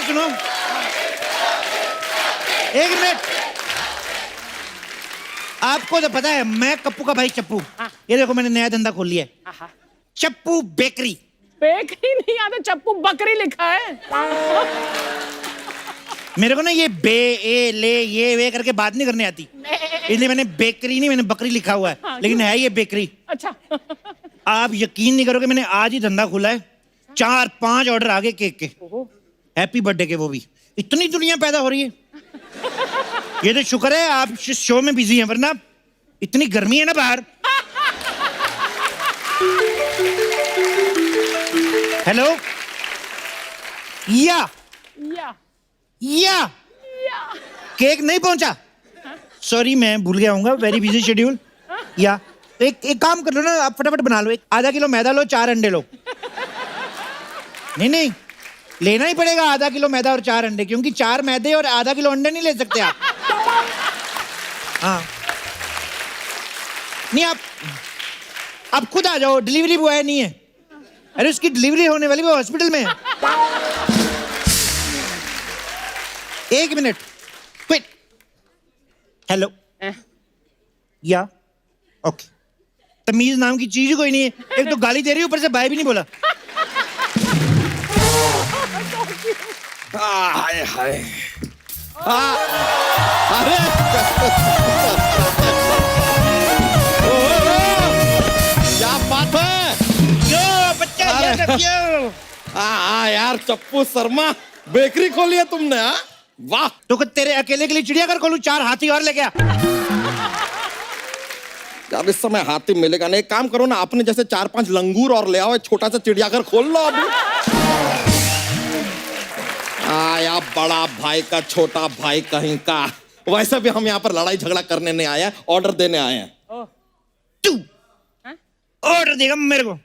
सुनो, एक मिनट। आपको तो पता है मैं कप्पू का भाई चप्पू। ये देखो मैंने नया धंधा खोल लिया है, चप्पू बेकरी। बेकरी नहीं आता, चप्पू बकरी लिखा है। मेरे को ना ये बे ए ले ये वे करके बात नहीं करनी आती, इसलिए मैंने बेकरी नहीं, मैंने बकरी लिखा हुआ है। लेकिन है ये बेकरी। अच्छा। आप यकीन नहीं करोगे, मैंने आज ही धंधा खोला है, 4-5 ऑर्डर आ गए केक के, हैप्पी बर्थडे के, वो भी। इतनी दुनिया पैदा हो रही है। ये तो शुक्र है आप इस शो में बिजी हैं, वरना इतनी गर्मी है ना बाहर। हेलो, या केक नहीं पहुंचा, सॉरी मैं भूल गया हूँ, वेरी बिजी शेड्यूल। या एक काम कर लो ना, आप फटाफट बना लो, 1/2 किलो मैदा लो, 4 अंडे लो। नहीं लेना ही पड़ेगा 1/2 किलो मैदा और 4 अंडे, क्योंकि 4 मैदे और 1/2 किलो अंडे नहीं ले सकते आप। हाँ नहीं, आप खुद आ जाओ, डिलीवरी बॉय नहीं है। अरे उसकी डिलीवरी होने वाली, वो हॉस्पिटल में है। 1 मिनट, क्विक। हेलो, या ओके। तमीज नाम की चीज ही कोई नहीं है, एक तो गाली दे रही है, ऊपर से बाय भी नहीं बोला। हाय हाय, अरे क्या बात है, यो बच्चा, यो हाँ यार चप्पू शर्मा, बेकरी खोली है तुमने? हाँ वाह। तो तेरे अकेले के लिए चिड़ियाघर खोलूं, 4 हाथी और लेके आ। यार इस समय हाथी मिलेगा नहीं, एक काम करो ना, अपने जैसे 4-5 लंगूर और ले आओ, एक छोटा सा चिड़ियाघर खोल लो अभी। आया बड़ा भाई का छोटा भाई कहीं का। वैसे भी हम यहाँ पर लड़ाई झगड़ा करने नहीं आए, ऑर्डर देने आए हैं। तू ऑर्डर देगा मेरे को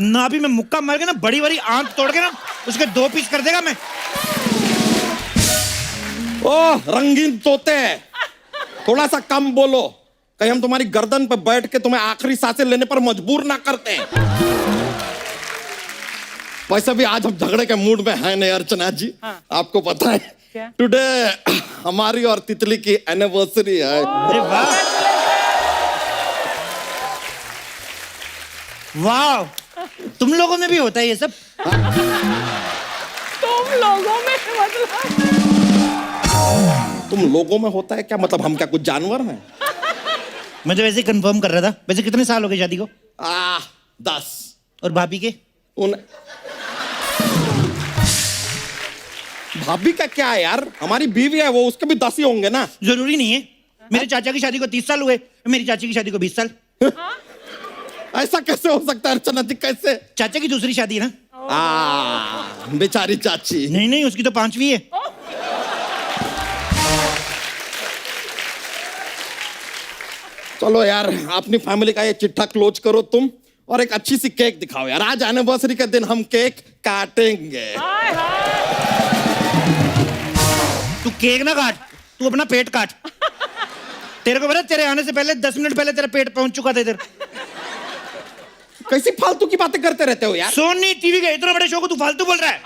ना, भी मैं मुक्का मार के ना, बड़ी बड़ी आंख तोड़ के ना उसके 2 पीस कर देगा मैं। ओह रंगीन तोते, थोड़ा सा कम बोलो, कहीं हम तुम्हारी गर्दन पर बैठ के तुम्हें आखिरी सांसें लेने पर मजबूर ना करते हैं। वैसे भी आज हम झगड़े के मूड में हैं नहीं अर्चना जी। आपको पता है टुडे हमारी और तितली की एनिवर्सरी है। अरे वाह वाह, तुम लोगों में भी होता है ये सब? तुम लोगों में मतलब? तुम लोगों में होता है क्या मतलब, हम क्या कुछ जानवर हैं? मैं तो वैसे ही कंफर्म कर रहा था। वैसे कितने साल हो गए शादी को? 10। और भाभी के? भाभी का क्या है यार, हमारी बीवी है वो, उसके भी 10 ही होंगे ना। जरूरी नहीं है, मेरे चाचा की शादी को 30 साल हुए, मेरी चाची की शादी को 20 साल। ऐसा कैसे हो सकता है अर्चना जी, कैसे? चाचा की दूसरी शादी है ना। बेचारी चाची। नहीं उसकी तो 5वीं है। चलो यार अपनी फैमिली का ये चिट्ठा क्लोज करो तुम, और एक अच्छी सी केक दिखाओ यार, आज एनिवर्सरी के दिन हम केक काटेंगे। तू केक ना काट, तू अपना पेट काट। तेरे को पता, तेरे आने से पहले 10 मिनट पहले तेरा पेट पहुंच चुका था इधर। कैसी फालतू की बातें करते रहते हो यार। सोनी टीवी के इतना बड़े शो को तू फालतू बोल रहा है?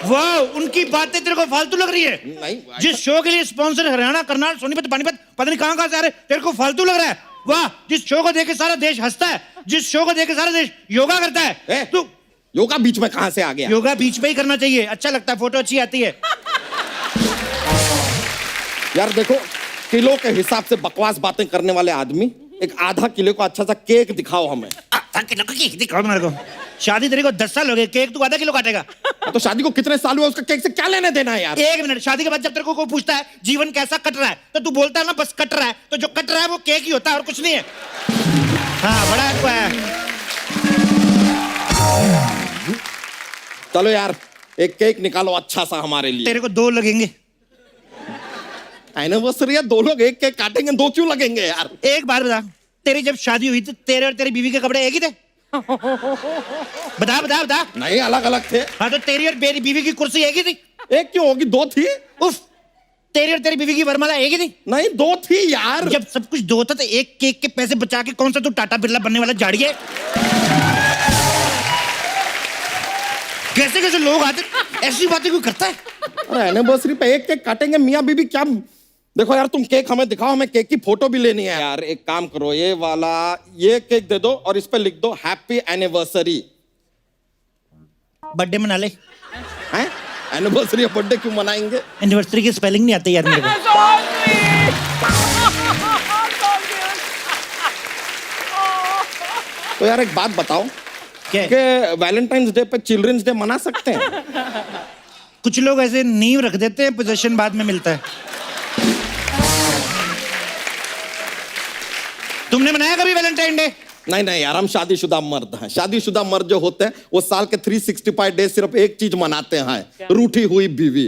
वाह, उनकी बातें तेरे को फालतू लग रही है? नहीं, जिस शो के लिए स्पॉन्सर हरियाणा, करनाल, सोनीपत, पानीपत, पता नहीं कहां से आ रहे, तेरे को फालतू लग रहा है? वाह, जिस शो को देख के सारा देश हंसता है, जिस शो को देख के सारा देश योगा करता है, तू योगा बीच में कहां से आ गया? योगा बीच में ही करना चाहिए, अच्छा लगता है, फोटो अच्छी आती है। यार देखो, किलो के हिसाब से बकवास बातें करने वाले आदमी, एक 1/2 किलो का अच्छा सा केक दिखाओ हमें। 1/2 किलो का केक दिखाओ मेरे को? शादी तेरे को 10 साल हो गए, केक तू 1/2 किलो काटेगा? तो शादी को कितने साल हुए, उसका केक से क्या लेने देना है यार? 1 मिनट, शादी के बाद जब तेरे को कोई पूछता है जीवन कैसा कट रहा है, तो तू बोलता है ना बस कट रहा है, तो जो कट रहा है वो केक ही होता है और कुछ नहीं है। हाँ बड़ा है। चलो यार एक केक निकालो अच्छा सा हमारे लिए। तेरे को 2 लगेंगे। एनिवर्सरी है, 2 लोग एक केक काटेंगे, 2 क्यों लगेंगे यार? एक बार बता, तेरी जब शादी हुई तो तेरे और तेरी बीवी के कपड़े एक ही थे? बता। नहीं अलग अलग थे। हाँ तो तेरी और मेरी बीवी की कुर्सी एक ही थी? एक क्यों होगी, 2 थी। उफ, तेरी और तेरी बीवी की वरमाला एक ही थी? नहीं 2 थी यार। जब सब कुछ 2 था तो एक केक के पैसे बचा के कौन सा तू टाटा बिरला बनने वाला झाड़िए? कैसे कैसे लोग आते, ऐसी बातें कोई करता है? अरे एनिवर्सरी पे एक केक काटेंगे मियाँ बीबी, क्या? देखो यार, तुम केक हमें दिखाओ, हमें केक की फोटो भी लेनी है यार। एक काम करो, ये वाला ये केक दे दो और इस पे लिख दो हैप्पी एनिवर्सरी। बर्थडे मना ले। हैं? एनिवर्सरी या बर्थडे क्यों मनाएंगे? एनिवर्सरी की स्पेलिंग नहीं आती यार मेरे को। तो यार एक बात बताओ क्या? कि वैलेंटाइंस डे पे चिल्ड्रंस डे मना सकते हैं? कुछ लोग ऐसे नींव रख देते हैं, पोजीशन बाद में मिलता है। तुमने मनाया कभी वैलेंटाइन डे? नहीं नहीं यार, हम शादीशुदा मर्द हैं। शादीशुदा मर्द जो होते हैं वो साल के 365 डेज सिर्फ एक चीज मनाते हैं, रूठी हुई बीवी।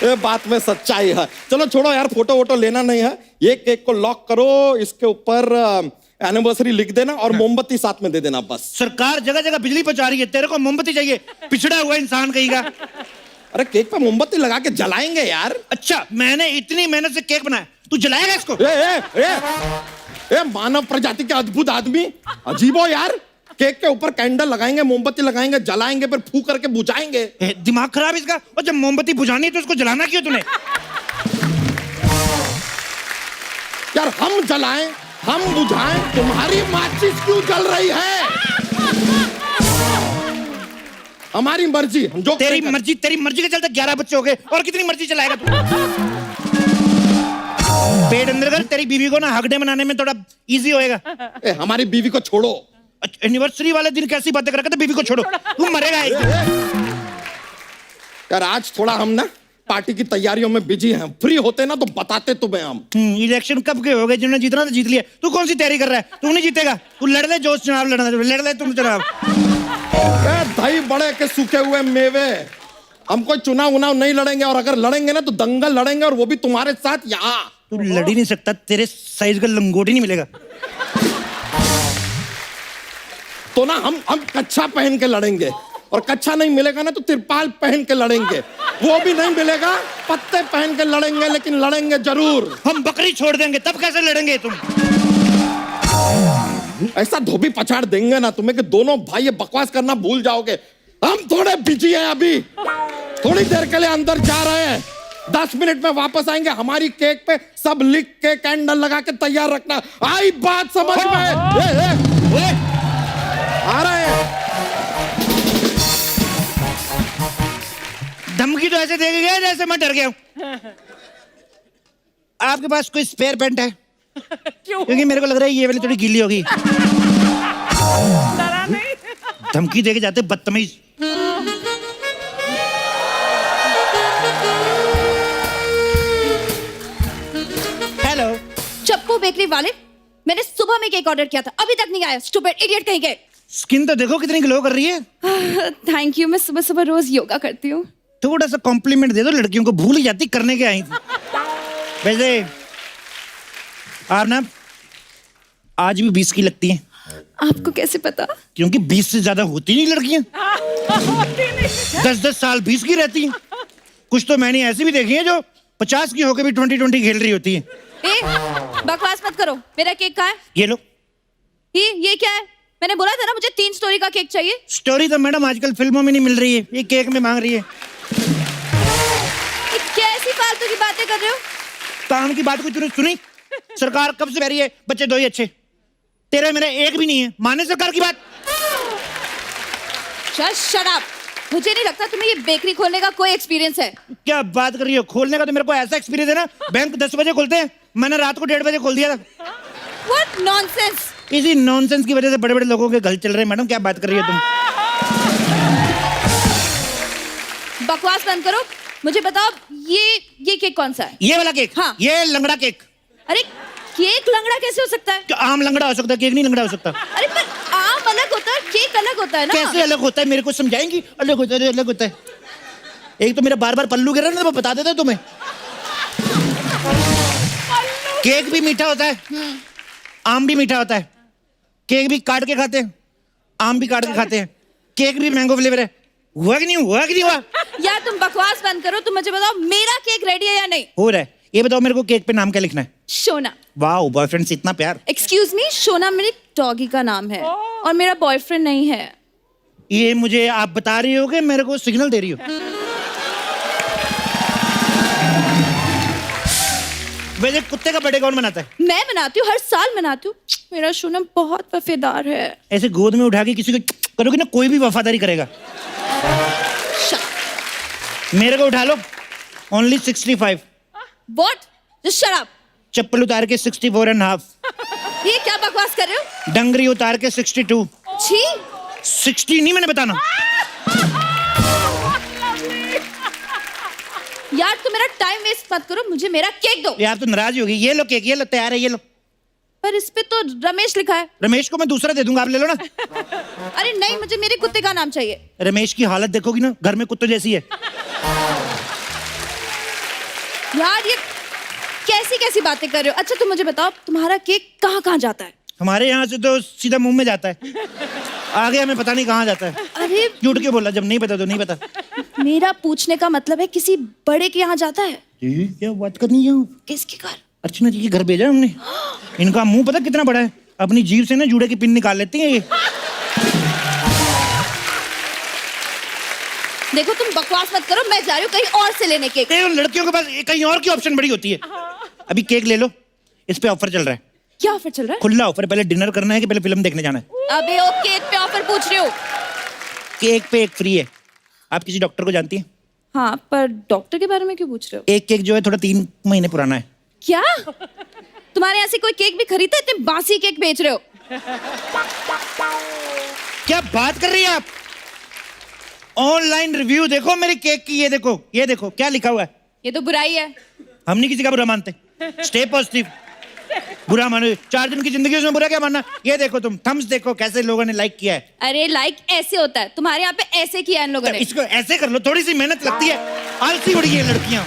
ये बात में सच्चाई है। चलो छोड़ो यार, फोटो वोटो लेना नहीं है। ये केक को लॉक करो, इसके ऊपर एनिवर्सरी लिख देना और मोमबत्ती साथ में दे देना बस। सरकार जगह जगह बिजली पहुंचा रही है, तेरे को मोमबत्ती चाहिए? पिछड़ा हुआ इंसान कहीं का। अरे केक पे मोमबत्ती लगा के जलाएंगे यार। अच्छा, मैंने इतनी मेहनत से केक बनाया, तू जलाएगा इसको? ए, मानव प्रजाति के अद्भुत आदमी, अजीबो यार। केक के ऊपर कैंडल लगाएंगे, मोमबत्ती लगाएंगे, जलाएंगे, फिर फू करके बुझाएंगे। दिमाग खराब इसका। और जब मोमबत्ती बुझानी है तो उसको जलाना क्यों तूने? यार हम जलाएं, हम बुझाएं, तुम्हारी माचिस क्यों जल रही है? हमारी मर्जी, हम जो तेरी मर्जी के चलते 11 बच्चे हो गए, और कितनी मर्जी चलाएगा तू? पेट अंदर कर, तेरी बीवी को ना हक डे मनाने में थोड़ा इजी होएगा। हमारी बीवी को छोड़ो। एनिवर्सरी वाले दिन कैसी बातें कर रखा था? बीवी को छोड़ो, तू मरेगा एक दिन। यार आज थोड़ा हम ना पार्टी की तैयारियों में बिजी हैं, फ्री होते ना तो बताते तुम्हें हम। इलेक्शन कब के हो गए? जिन्होंने जीतना था जीत लिया, तू कौन सी तैयारी कर रहा है? तू नहीं जीतेगा, तू लड़ ले जो चुनाव लड़ना, लड़ ले तुम चुनाव। दही बड़े के सूखे हुए मेवे, हम कोई चुनाव उनाव नहीं लड़ेंगे, और अगर लड़ेंगे ना तो दंगल लड़ेंगे, और वो भी तुम्हारे साथ यहाँ। तू लड़ ही नहीं सकता, तेरे साइज का लंगोट ही नहीं मिलेगा। तो ना हम कच्छा पहन के लड़ेंगे, और कच्छा नहीं मिलेगा ना तो तिरपाल पहन के लड़ेंगे, वो भी नहीं मिलेगा पत्ते पहन के लड़ेंगे, लेकिन लड़ेंगे जरूर। हम बकरी छोड़ देंगे तब कैसे लड़ेंगे तुम? ऐसा धोबी पछाड़ देंगे ना तुम्हें कि दोनों भाई ये बकवास करना भूल जाओगे। हम थोड़े बिजी हैं अभी, थोड़ी देर के लिए अंदर जा रहे हैं, 10 मिनट में वापस आएंगे। हमारी केक पे सब लिख के कैंडल लगा के तैयार रखना। आई बात समझ में? आ रहे हैं। धमकी तो ऐसे देके गया जैसे मैं डर गया हूं। आपके पास कोई स्पेयर पेंट है? क्यों? क्योंकि मेरे को लग रहा है ये वाली थोड़ी गीली होगी। डरा नहीं? धमकी देके जाते बदतमीज। हेलो चप्पू बेकरी वाले, मैंने सुबह में केक ऑर्डर किया था, अभी तक नहीं आया। स्टूपिड इडियट कहीं गए। स्किन तो देखो कितनी ग्लो कर रही है। थैंक यू, मैं सुबह सुबह रोज योगा करती हूँ। थोड़ा सा कॉम्प्लीमेंट दे दो, लड़कियों को भूल ही जाती करने के आई थी। वैसे आप ना आज भी 20 की लगती हैं। आपको कैसे पता? क्योंकि 20 से ज्यादा होती नहीं लड़कियां। 10-10 साल 20 की रहती हैं। कुछ तो मैंने ऐसी भी देखी है जो 50 की होकर भी 20-20 खेल रही होती है। ए, बकवास मत करो। मेरा केक कहाँ है? ये लो। ये क्या है? मैंने बोला था ना मुझे 3 स्टोरी का केक चाहिए। स्टोरी तो मैडम आजकल फिल्मों में नहीं मिल रही है, ये केक में मांग रही है। ये कैसी फालतू की बातें कर रहे हो? काम की बात कोई तूने सुनी? सरकार कब से कह रही है बच्चे 2 ही अच्छे, तेरा मेरा एक भी नहीं है, माने सरकार की बात? Shut up. मुझे नहीं लगता तुम्हें ये बेकरी खोलने का कोई एक्सपीरियंस है। क्या बात कर रही हो? खोलने का तो मेरे को ऐसा एक्सपीरियंस है ना, बैंक 10 बजे खोलते हैं, मैंने रात को 1:30 बजे खोल दिया था। What nonsense! इसी नॉनसेंस की वजह से बड़े बड़े लोगों के घर चल रहे हैं। मैडम क्या बात कर रही हो तुम? बकवास बंद करो। मुझे बताओ ये केक कौन सा है? ये वाला केक? हाँ। ये लंगड़ा केक। अरे केक लंगड़ा कैसे हो सकता है? क्या आम लंगड़ा हो सकता है, केक नहीं लंगड़ा हो सकता? अरे पर आम अलग होता है, केक अलग होता है ना। कैसे अलग होता है? मेरे को समझाएंगी? अलग होता है, अलग होता है। एक तो मेरा बार बार पल्लू गिर रहा है ना, मैं बता देता तुम्हें। केक भी मीठा होता है, आम भी मीठा होता है। केक भी काट के खाते हैं, आम भी काट के खाते हैं। केक भी मैंगो फ्लेवर है। हुआ कि नहीं हुआ? कि नहीं हुआ? यार तुम बकवास बंद करो। तुम मुझे बताओ मेरा केक रेडी है या नहीं? हो रहा है। ये बताओ मेरे को केक पे नाम क्या लिखना है? शोना। वाह, बॉयफ्रेंड से इतना प्यार। एक्सक्यूज मी, शोना मेरी डॉगी का नाम है और मेरा बॉयफ्रेंड नहीं है। ये मुझे आप बता रही हो कि मेरे को सिग्नल दे रही हो? वैसे कुत्ते का बर्थडे कौन मनाता है? मैं मनाती हूँ, हर साल मनाती हूँ। मेरा सोनम बहुत वफादार है। ऐसे गोद में उठा के किसी को करोगे ना, कोई भी वफादारी करेगा। मेरे को उठा लो, only 65। What? Just shut up. चप्पल उतार के 64.5। ये क्या बकवास कर रहे हो? डंगरी उतार के 62। छी, 60 नहीं मैंने बताना। यार तुम मेरा टाइम वेस्ट मत करो, मुझे मेरा केक दो। यार तो नाराज होगी। ये लो केक, ये लो, तैयार है, ये लो। पर इस पे तो रमेश लिखा है। रमेश को मैं दूसरा दे दूंगा, आप ले लो ना। अरे नहीं, मुझे मेरे कुत्ते का नाम चाहिए। रमेश की हालत देखोगी ना, घर में कुत्ते जैसी है। यार ये कैसी कैसी बातें कर रहे हो? अच्छा तुम मुझे बताओ, तुम्हारा केक कहाँ कहाँ जाता है? हमारे यहाँ से तो सीधा मुंह में जाता है, आगे हमें पता नहीं कहाँ जाता है। अरे झूठ क्यों बोला? जब नहीं पता तो नहीं पता। मेरा पूछने का मतलब है किसी बड़े के यहाँ जाता है। ये क्या बात करनी है? किसके घर? अर्चना जी के घर भेजा हमने। इनका मुंह पता कितना बड़ा है, अपनी जीभ से ना जूड़े की पिन निकाल लेती है ये। देखो तुम बकवास मत करो, मैं जा रही हूँ कहीं और से लेने केक। लड़कियों के पास कहीं और की ऑप्शन बड़ी होती है। अभी केक ले लो, इस पे ऑफर चल रहा है। क्या ऑफर चल रहा है? खुला ऑफर। पहले डिनर करना है कि पहले फिल्म देखने जाना है? अबे ओ केक पे ऑफर पूछ रहे हो? केक पे एक फ्री है। आप किसी डॉक्टर को जानती हैं? हाँ, पर डॉक्टर के बारे में क्यों पूछ रहे हो? एक केक जो है थोड़ा 3 महीने पुराना है। क्या तुम्हारे यहाँ से कोई केक भी खरीदता है? इतने बासी केक बेच रहे हो। क्या बात कर रही है आप? ऑनलाइन रिव्यू देखो मेरे केक की। ये देखो, ये देखो क्या लिखा हुआ है। ये तो बुराई है। हम नहीं किसी का बुरा मानते। Stay positive. बुरा मानो, 4 दिन की जिंदगी उसमें बुरा क्या मानना। ये देखो तुम थम्स देखो कैसे लोगों ने लाइक किया है। अरे लाइक ऐसे होता है, तुम्हारे यहाँ पे ऐसे किया है इन लोगों ने। इसको ऐसे कर लो, थोड़ी सी मेहनत लगती है। आलसी बड़ी है लड़कियां,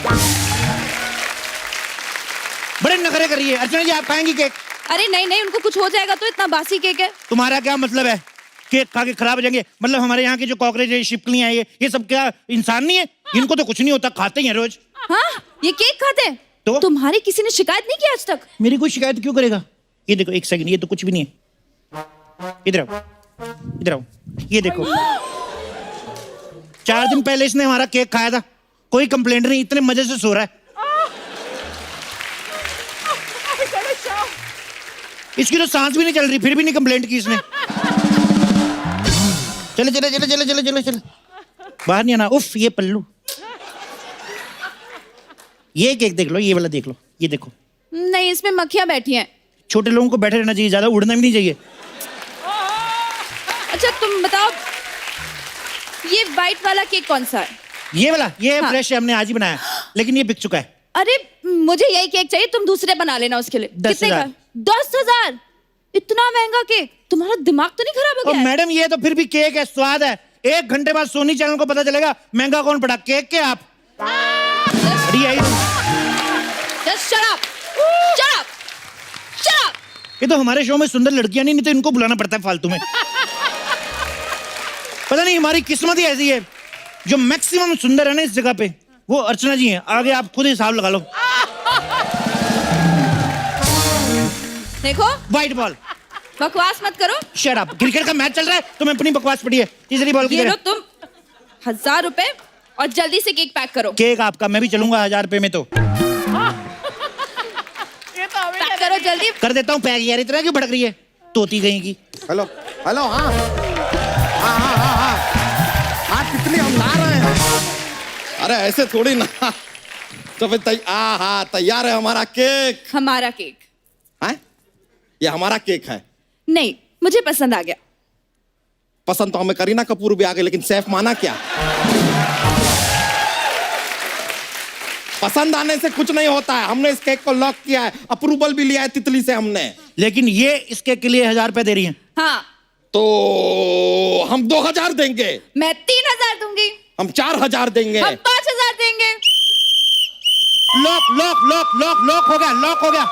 बड़े नखरे कर रही है। अर्चना जी आप खाएंगी केक? अरे नहीं नहीं, उनको कुछ हो जाएगा तो, इतना बासी केक है। तुम्हारा क्या मतलब है? केक खा के खराब हो जाएंगे? मतलब हमारे यहाँ के जो कॉकरोच है, छिपकलियां हैं, ये सब क्या इंसान नहीं है? इनको तो कुछ नहीं होता, खाते ही हैं रोज। हाँ, ये केक खाते हैं तो? तुम्हारी किसी ने शिकायत नहीं की आज तक? मेरी कोई शिकायत क्यों करेगा? ये देखो, एक सेकंड, ये तो कुछ भी नहीं है। इधर आओ, इधर आओ, ये देखो। 4 दिन पहले इसने हमारा केक खाया था, कोई कंप्लेंट नहीं, इतने मजे से सो रहा है। इसकी तो सांस भी नहीं चल रही, फिर भी नहीं कंप्लेंट की इसने। चले चले चले चले चले चले चले, बाहर नहीं आना। उफ, ये पल्लू। ये केक देख लो, ये वाला देख लो, ये देखो। नहीं, इसमें मक्खियां बैठी हैं। छोटे लोगों को बैठे रहना चाहिए, ज्यादा उड़ना भी नहीं चाहिए। अच्छा तुम बताओ, ये व्हाइट वाला केक कौन सा है? ये वाला, ये हाँ। फ्रेश है, हमने आज ही बनाया, लेकिन ये बिक चुका है। अरे मुझे यही केक चाहिए, तुम दूसरे बना लेना उसके लिए। 10,000। कितने का? 10,000? इतना महंगा केक? तुम्हारा दिमाग तो नहीं खराब हो और गया है? मैडम ये तो फिर भी केक है, स्वाद है। 1 घंटे बाद सोनी चैनल को पता चलेगा महंगा कौन पड़ा, केक के आप। Just shut up! Shut up! Shut up! ये तो हमारे शो में सुंदर लड़कियां नहीं तो इनको बुलाना पड़ता है फालतू में। पता नहीं हमारी किस्मत ही ऐसी है, जो मैक्सिमम सुंदर है ना इस जगह पे, वो अर्चना जी हैं। आगे आप खुद हिसाब लगा लो। देखो, व्हाइट बॉल। बकवास मत करो। Shut up. क्रिकेट का मैच चल रहा है, तुम्हें अपनी बकवास पड़ी है। तीसरी बॉल ये की लो तुम 1000 रुपए और जल्दी से केक पैक करो। केक आपका, मैं भी चलूंगा 1000 रुपए में। तो पैक करो जल्दी। कर देता हूँ पैक। यार इतना क्यों भड़क रही है, तोती गई की। हेलो हेलो, हाँ हाँ हाँ हाँ हाँ हाँ, तितली हम ला रहे हैं। अरे ऐसे थोड़ी ना। तो फिर तैयार है हमारा केक। हमारा केक? है ये हमारा केक है। नहीं, मुझे पसंद आ गया। पसंद तो हमें करीना कपूर भी आ गई, लेकिन सैफ माना क्या? पसंद आने से कुछ नहीं होता है। हमने इस केक को लॉक किया है, अप्रूवल भी लिया है तितली से हमने। लेकिन ये इस केक के लिए 1000 रुपए दे रही हैं। हाँ, तो हम 2000 देंगे। मैं 3000 दूंगी। हम 4000 देंगे। हम 5000 देंगे। Lock lock lock lock lock हो गया, लॉक हो गया।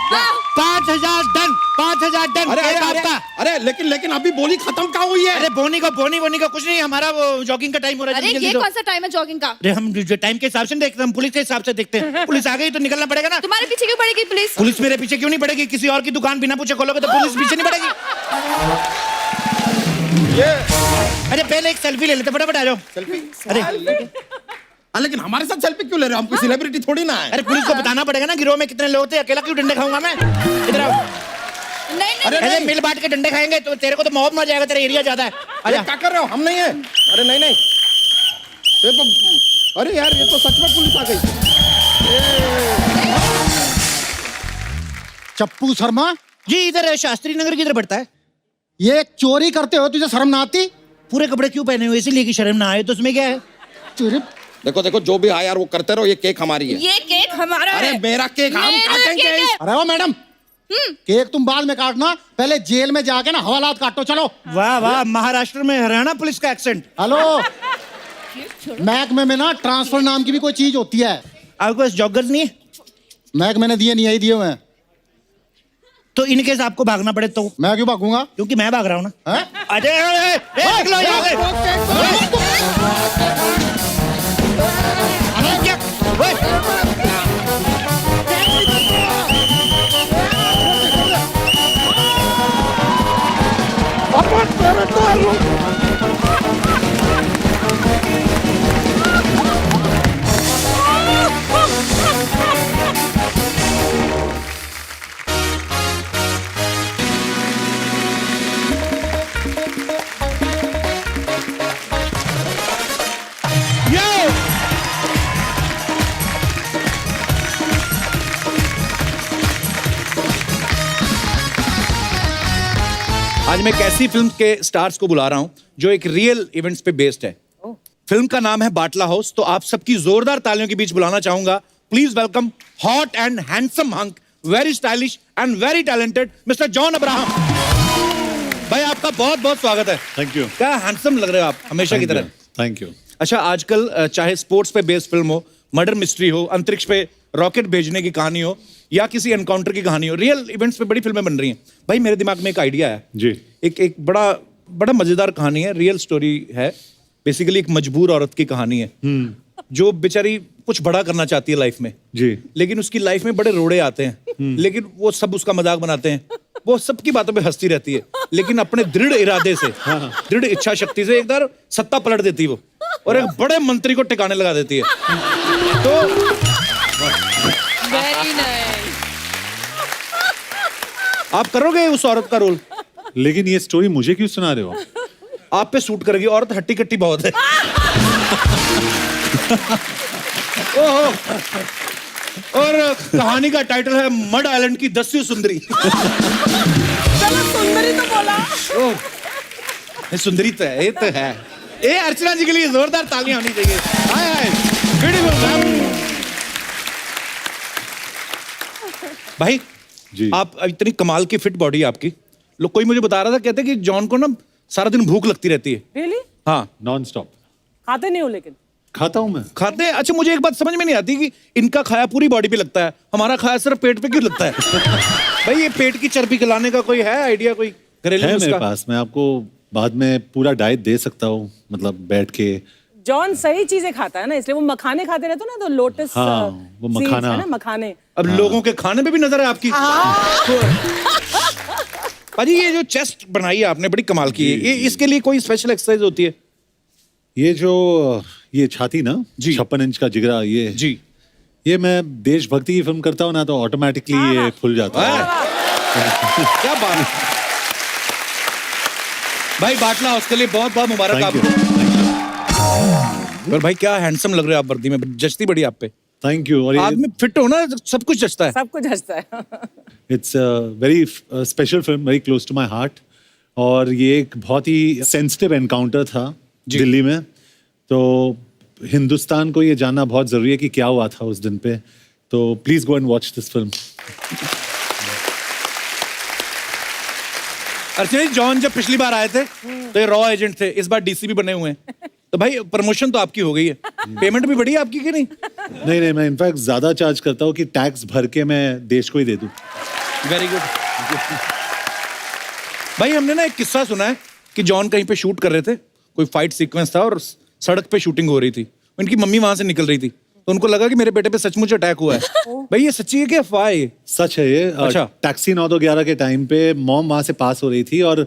5,000 डन, 5,000 डन। अरे केक अरे आपका। अरे लेकिन अभी बोली खत्म कहाँ हुई है? अरे बोनी का कुछ नहीं, हमारा वो जॉगिंग का टाइम हो रहा है। अरे जल्दी ये दो। कौन सा टाइम है जॉगिंग का? अरे हम जो टाइम के हिसाब से नहीं देखते, हम पुलिस के हिसाब से देखते हैं। पुलिस आ गई तो निकलना पड़ेगा ना। तुम्हारे पीछे क्यों पड़ेगी पुलिस? पुलिस मेरे पीछे क्यों नहीं पड़ेगी? किसी और की दुकान बिना पूछे खोलोगे तो पुलिस पीछे नहीं पड़ेगी। ये अरे पहले एक सेल्फी ले लेते, फटाफट आ जाओ। सेल्फी। अरे लेकिन हमारे साथ सेल्फी क्यों ले रहे हो? हम कोई सेलिब्रिटी थोड़ी ना है। अरे पुलिस को बताना पड़ेगा ना गिरोह में कितने लोग थे, अकेला क्यों डंडे खाऊंगा मैं? इधर आओ। नहीं अरे अरे मिल बांट के डंडे खाएंगे तो तेरे को तो मौत मर जाएगा, तेरा एरिया ज्यादा है। अरे आजा। क्या कर रहे हो? हम नहीं है। अरे नहीं नहीं, ये तो अरे यार ये तो सच में पुलिस आ गई। चप्पू शर्मा, जी इधर है, शास्त्री नगर किधर पड़ता है? ये चोरी करते हो, तुझे शर्म ना आती? पूरे कपड़े क्यों पहने हुए? इसीलिए कि शर्म ना आए, तो उसमें क्या है? चोरी। देखो देखो जो भी आया यार वो करते रहो, ये केक हमारी है। ये केक हमारा अरे है। मेरा केक हम मेरा काटेंगे। केक है। अरे ओ मैडम, केक तुम बाद में काटना, पहले जेल में जाके ना हवालात काटो। चलो। वाह वाह, महाराष्ट्र में हरियाणा पुलिस का एक्सेंट। हेलो, महकमे में ना ट्रांसफर नाम की भी कोई चीज होती है। आपके पास जॉगर्स नहीं है? महकमे ने दिए नहीं, यही दिए हुए हैं। तो इन केस आपको भागना पड़े तो? मैं क्यों भागूंगा? क्योंकि मैं भाग रहा हूँ ना। हैं? अरे निकलो यहाँ से। अरे क्या? ओए! Yo! आज मैं एक ऐसी फिल्म के स्टार्स को बुला रहा हूं जो एक रियल इवेंट्स पे बेस्ड है। फिल्म का नाम है बाटला हाउस। तो आप सबकी जोरदार तालियों के बीच बुलाना चाहूंगा, please welcome hot and handsome hunk, very stylish and very talented mister John Abraham. भाई आपका बहुत बहुत स्वागत है। Thank you. क्या हैंडसम लग रहे हो आप, हमेशा की तरह। Thank you. अच्छा, आजकल चाहे स्पोर्ट्स पे बेस्ड फिल्म हो, मर्डर मिस्ट्री हो, अंतरिक्ष पे रॉकेट भेजने की कहानी हो, या किसी एनकाउंटर की कहानी हो, रियल इवेंट्स पे बड़ी फिल्में बन रही हैं। भाई मेरे दिमाग में एक आइडिया है जी। एक बड़ा मजेदार कहानी है, रियल स्टोरी है। बेसिकली एक मजबूर औरत की कहानी है जो बेचारी कुछ बड़ा करना चाहती है लाइफ में जी। लेकिन उसकी लाइफ में बड़े रोड़े आते हैं, लेकिन वो सब उसका मजाक बनाते हैं, वो सबकी बातों पे हंसती रहती है, लेकिन अपने दृढ़ इरादे से, दृढ़ इच्छा शक्ति से एक बार सत्ता पलट देती है वो, और एक बड़े मंत्री को टिकाने लगा देती है। तो वेरी नाइस। आप करोगे उस औरत का रोल? लेकिन ये स्टोरी मुझे क्यों सुना रहे हो? आप पे सूट करेगी, औरत हट्टी कट्टी बहुत है। ओहो। और कहानी का टाइटल है मड आइलैंड की 10वीं सुंदरी। चलो सुंदरी तो बोला। ये सुंदरी तो है, ये तो है। ये अर्चना जी के लिए जोरदार तालियां होनी चाहिए। हाय हाय, ब्यूटीफुल मैम। भाई जी। आप इतनी कमाल की फिट बॉडी है आपकी, लोग कोई मुझे बता रहा था, कहते कि जॉन को ना सारा दिन भूख लगती रहती है। रियली? हाँ, नॉन स्टॉप खाते नहीं हो लेकिन? खाता हूँ मैं। खाते हैं। अच्छा, मुझे एक बात समझ में नहीं आती कि इनका खाया पूरी बॉडी पे लगता है, हमारा खाया सिर्फ पेट पे क्यों लगता है? भाई ये पेट की चर्बी खिलाने का कोई है आइडिया, कोई घरेलू है मेरे नुस्खा? पास, मैं आपको बाद में पूरा डाइट दे सकता हूँ, मतलब बैठ के। जॉन सही चीजें खाता है ना, इसलिए वो मखाने खाते रहते हो ना, तो लोटस हाँ, वो मखाना। है ना, मखाने। अब लोगों के खाने पे भी नजर है आपकी। भाजी ये जो चेस्ट बनाई है आपने, बड़ी कमाल की है। ये इसके लिए कोई स्पेशल एक्सरसाइज होती है? ये छाती ना, जी। 56 इंच का जिगरा, ये जी। ये मैं देशभक्ति की फिल्म करता हूँ ना, तो ऑटोमेटिकली ये खुल जाता है। क्या बात है भाई, बाटला हाउस के लिए बहुत बहुत मुबारक थैंक आपको। यू। पर भाई क्या हैंडसम लग रहे हो आप वर्दी में, जचती बड़ी आप पे। Thank you. और आदमी फिट हो ना, सब कुछ जचता है। सब कुछ हंसता है। It's very special film, very close to my heart. और ये एक बहुत ही सेंसिटिव एनकाउंटर था दिल्ली में, तो हिंदुस्तान को ये जानना बहुत जरूरी है कि क्या हुआ था उस दिन पे। तो please go and watch this film. Archana ji, John जब पिछली बार आए थे तो ये रॉ एजेंट थे, इस बार डीसीपी बने हुए हैं। तो भाई प्रमोशन तो आपकी हो गई है, पेमेंट भी बढ़ी है आपकी कि नहीं? नहीं, मैं इनफैक्ट ज्यादा चार्ज करता हूँ कि टैक्स भर के मैं देश को ही दे दूं। Very good. भाई हमने ना एक किस्सा सुना है कि जॉन कहीं पे शूट कर रहे थे, कोई फाइट सीक्वेंस था और सड़क पे शूटिंग हो रही थी, इनकी मम्मी वहां से निकल रही थी, तो उनको लगा कि मेरे बेटे पे सचमुच अटैक हुआ है। भाई ये सच्ची है कि अफवाह है? सच है ये। अच्छा। टैक्सी 9-11 के टाइम पे मॉम वहां से पास हो रही थी और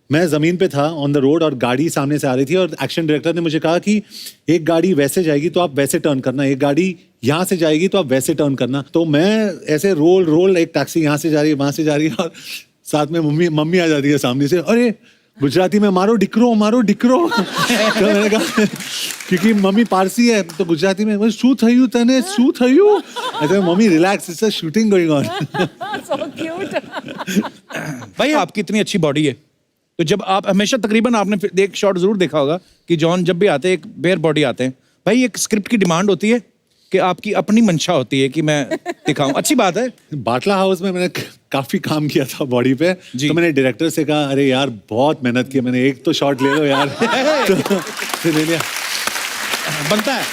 मैं जमीन पे था ऑन द रोड और गाड़ी सामने से आ रही थी और एक्शन डायरेक्टर ने मुझे कहा कि एक गाड़ी वैसे जाएगी तो आप वैसे टर्न करना, एक गाड़ी यहाँ से जाएगी तो आप वैसे टर्न करना। तो मैं ऐसे रोल एक टैक्सी यहाँ से जा रही है वहां से जा रही है और साथ में मम्मी आ जाती है सामने से, अरे गुजराती में मारो डिकरो तो मैंने कहा क्योंकि मम्मी पारसी है तो गुजराती में शू थयू तने शू थयू, ऐसे mummy relax, it's a shooting going on. So cute. भाई आपकी इतनी अच्छी बॉडी है, तो जब आप हमेशा तकरीबन आपने एक शॉट जरूर देखा होगा कि जॉन जब भी आते हैं एक बेयर बॉडी आते हैं, भाई एक स्क्रिप्ट की डिमांड होती है कि आपकी अपनी मंशा होती है कि मैं दिखाऊं, अच्छी बात है। बाटला हाउस में मैंने काफी काम किया था बॉडी पे, तो मैंने डायरेक्टर से कहा अरे यार बहुत मेहनत की, मैंने एक तो शॉट ले लो यार तो फिर ले लिया। बनता है।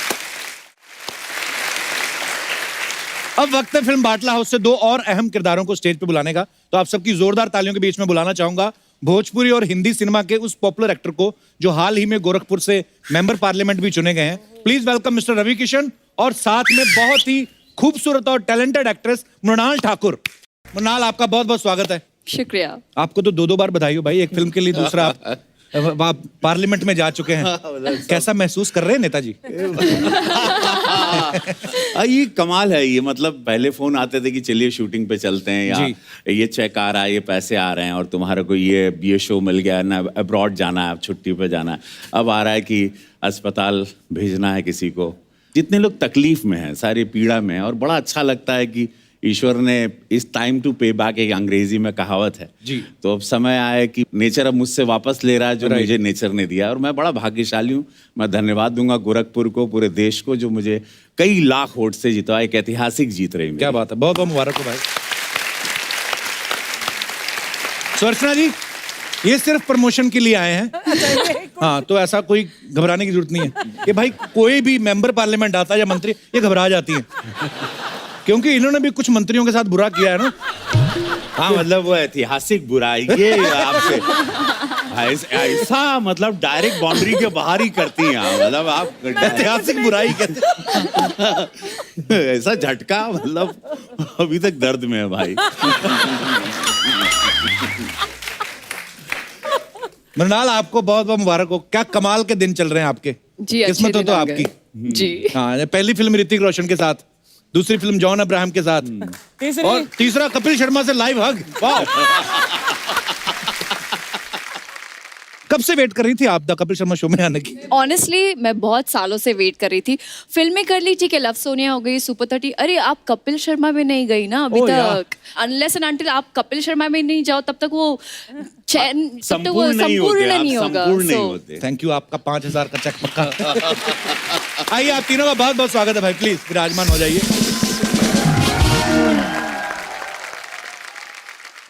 अब वक्त है फिल्म बाटला हाउस से दो और अहम किरदारों को स्टेज पे बुलाने का, तो आप सबकी जोरदार तालियों के बीच में बुलाना चाहूंगा भोजपुरी और हिंदी सिनेमा के उस पॉपुलर एक्टर को जो हाल ही में गोरखपुर से मेंबर पार्लियामेंट भी चुने गए हैं। Please welcome Mister Ravi Kishan और साथ में बहुत ही खूबसूरत और टैलेंटेड एक्ट्रेस मृणाल ठाकुर। मृणाल आपका बहुत बहुत स्वागत है। शुक्रिया। आपको तो दो बार बधाई हो भाई, एक फिल्म के लिए, दूसरा आप पार्लियामेंट में जा चुके हैं। कैसा महसूस कर रहे हैं नेताजी? ये कमाल है। ये मतलब पहले फोन आते थे कि चलिए शूटिंग पे चलते हैं, या ये चेक आ रहा है, ये पैसे आ रहे हैं और तुम्हारे को ये शो मिल गया ना, अब्रॉड जाना है, छुट्टी पे जाना है। अब आ रहा है कि अस्पताल भेजना है किसी को। जितने लोग तकलीफ में हैं, सारी पीड़ा में हैं, और बड़ा अच्छा लगता है कि ईश्वर ने इस टाइम टू पे बैक, एक अंग्रेजी में कहावत है जी, तो अब समय आया है कि नेचर अब मुझसे वापस ले रहा है जो मुझे नेचर ने दिया, और मैं बड़ा भाग्यशाली हूँ। मैं धन्यवाद दूंगा गोरखपुर को, पूरे देश को, जो मुझे कई लाख वोट से जितवा। एक ऐतिहासिक जीत रही। क्या बात है, बहुत बहुत मुबारक हो भाई। सुरचना जी, ये सिर्फ प्रमोशन के लिए आए हैं। हाँ, तो ऐसा कोई घबराने की जरूरत नहीं है कि भाई कोई भी मेंबर पार्लियामेंट आता है या मंत्री, ये घबरा जाती है क्योंकि इन्होंने भी कुछ मंत्रियों के साथ बुरा किया है ना। हाँ, मतलब वो ऐतिहासिक बुराई ये आपसे ऐसा मतलब डायरेक्ट बाउंड्री के बाहर ही करती हैं, मतलब आप ऐतिहासिक बुराई कहते ऐसा झटका, मतलब अभी तक दर्द में है भाई। मृणाल, आपको बहुत बहुत मुबारक हो। क्या कमाल के दिन चल रहे हैं आपके। जी, किस्मत हो तो आपकी जी। हाँ, पहली फिल्म ऋतिक रोशन के साथ, दूसरी फिल्म जॉन अब्राहम के साथ, और तीसरा कपिल शर्मा से लाइव हग। वाह। कब से वेट कर रही थी आप द कपिल शर्मा शो में आने की? ऑनेस्टली मैं बहुत सालों से वेट कर रही थी। फिल्में कर ली, ठीक है, लव सोनिया हो गई, सुपर 30, अरे आप कपिल शर्मा में नहीं गई ना अभी तक। अनलेस एंड अनटिल आप कपिल शर्मा में नहीं जाओ तब तक वो चैन संपूर्ण नहीं होते। थैंक यू, आपका 5000 का चेक पक्का। आइए, आप तीनों का बहुत बहुत स्वागत है भाई, प्लीज विराजमान हो जाइए।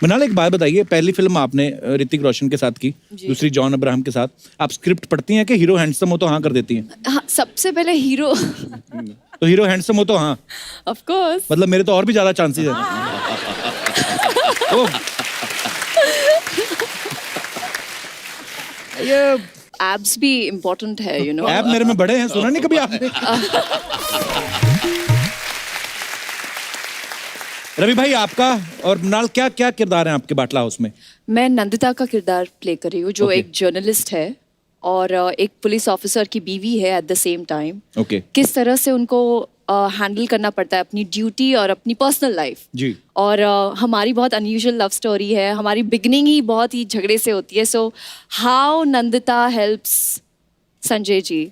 मृणाल, एक बात बताइए, पहली फिल्म आपने ऋतिक रोशन के साथ की, दूसरी जॉन अब्राहम के साथ, आप स्क्रिप्ट पढ़ती हैं कि हीरो हैंडसम हो तो हाँ कर देती हैं? हाँ, सबसे पहले हीरो तो हीरो हैंडसम हो तो हाँ? Of course. मतलब मेरे तो और भी ज्यादा चांसेस हैं। ये एब्स भी इम्पोर्टेंट है, यू नो। एब मेरे में बड़े हैं, सुना नहीं कभी आपने? रवि भाई, आपका और मृणाल क्या क्या किरदार हैं आपके बाटला हाउस में? मैं नंदिता का किरदार प्ले कर रही हूँ, जो एक जर्नलिस्ट है और एक पुलिस ऑफिसर की बीवी है एट द सेम टाइम। किस तरह से उनको हैंडल करना पड़ता है अपनी ड्यूटी और अपनी पर्सनल लाइफ जी। और हमारी बहुत अनयूजुअल लव स्टोरी है। हमारी बिगनिंग ही बहुत ही झगड़े से होती है। So how Nandita helps Sanjay ji,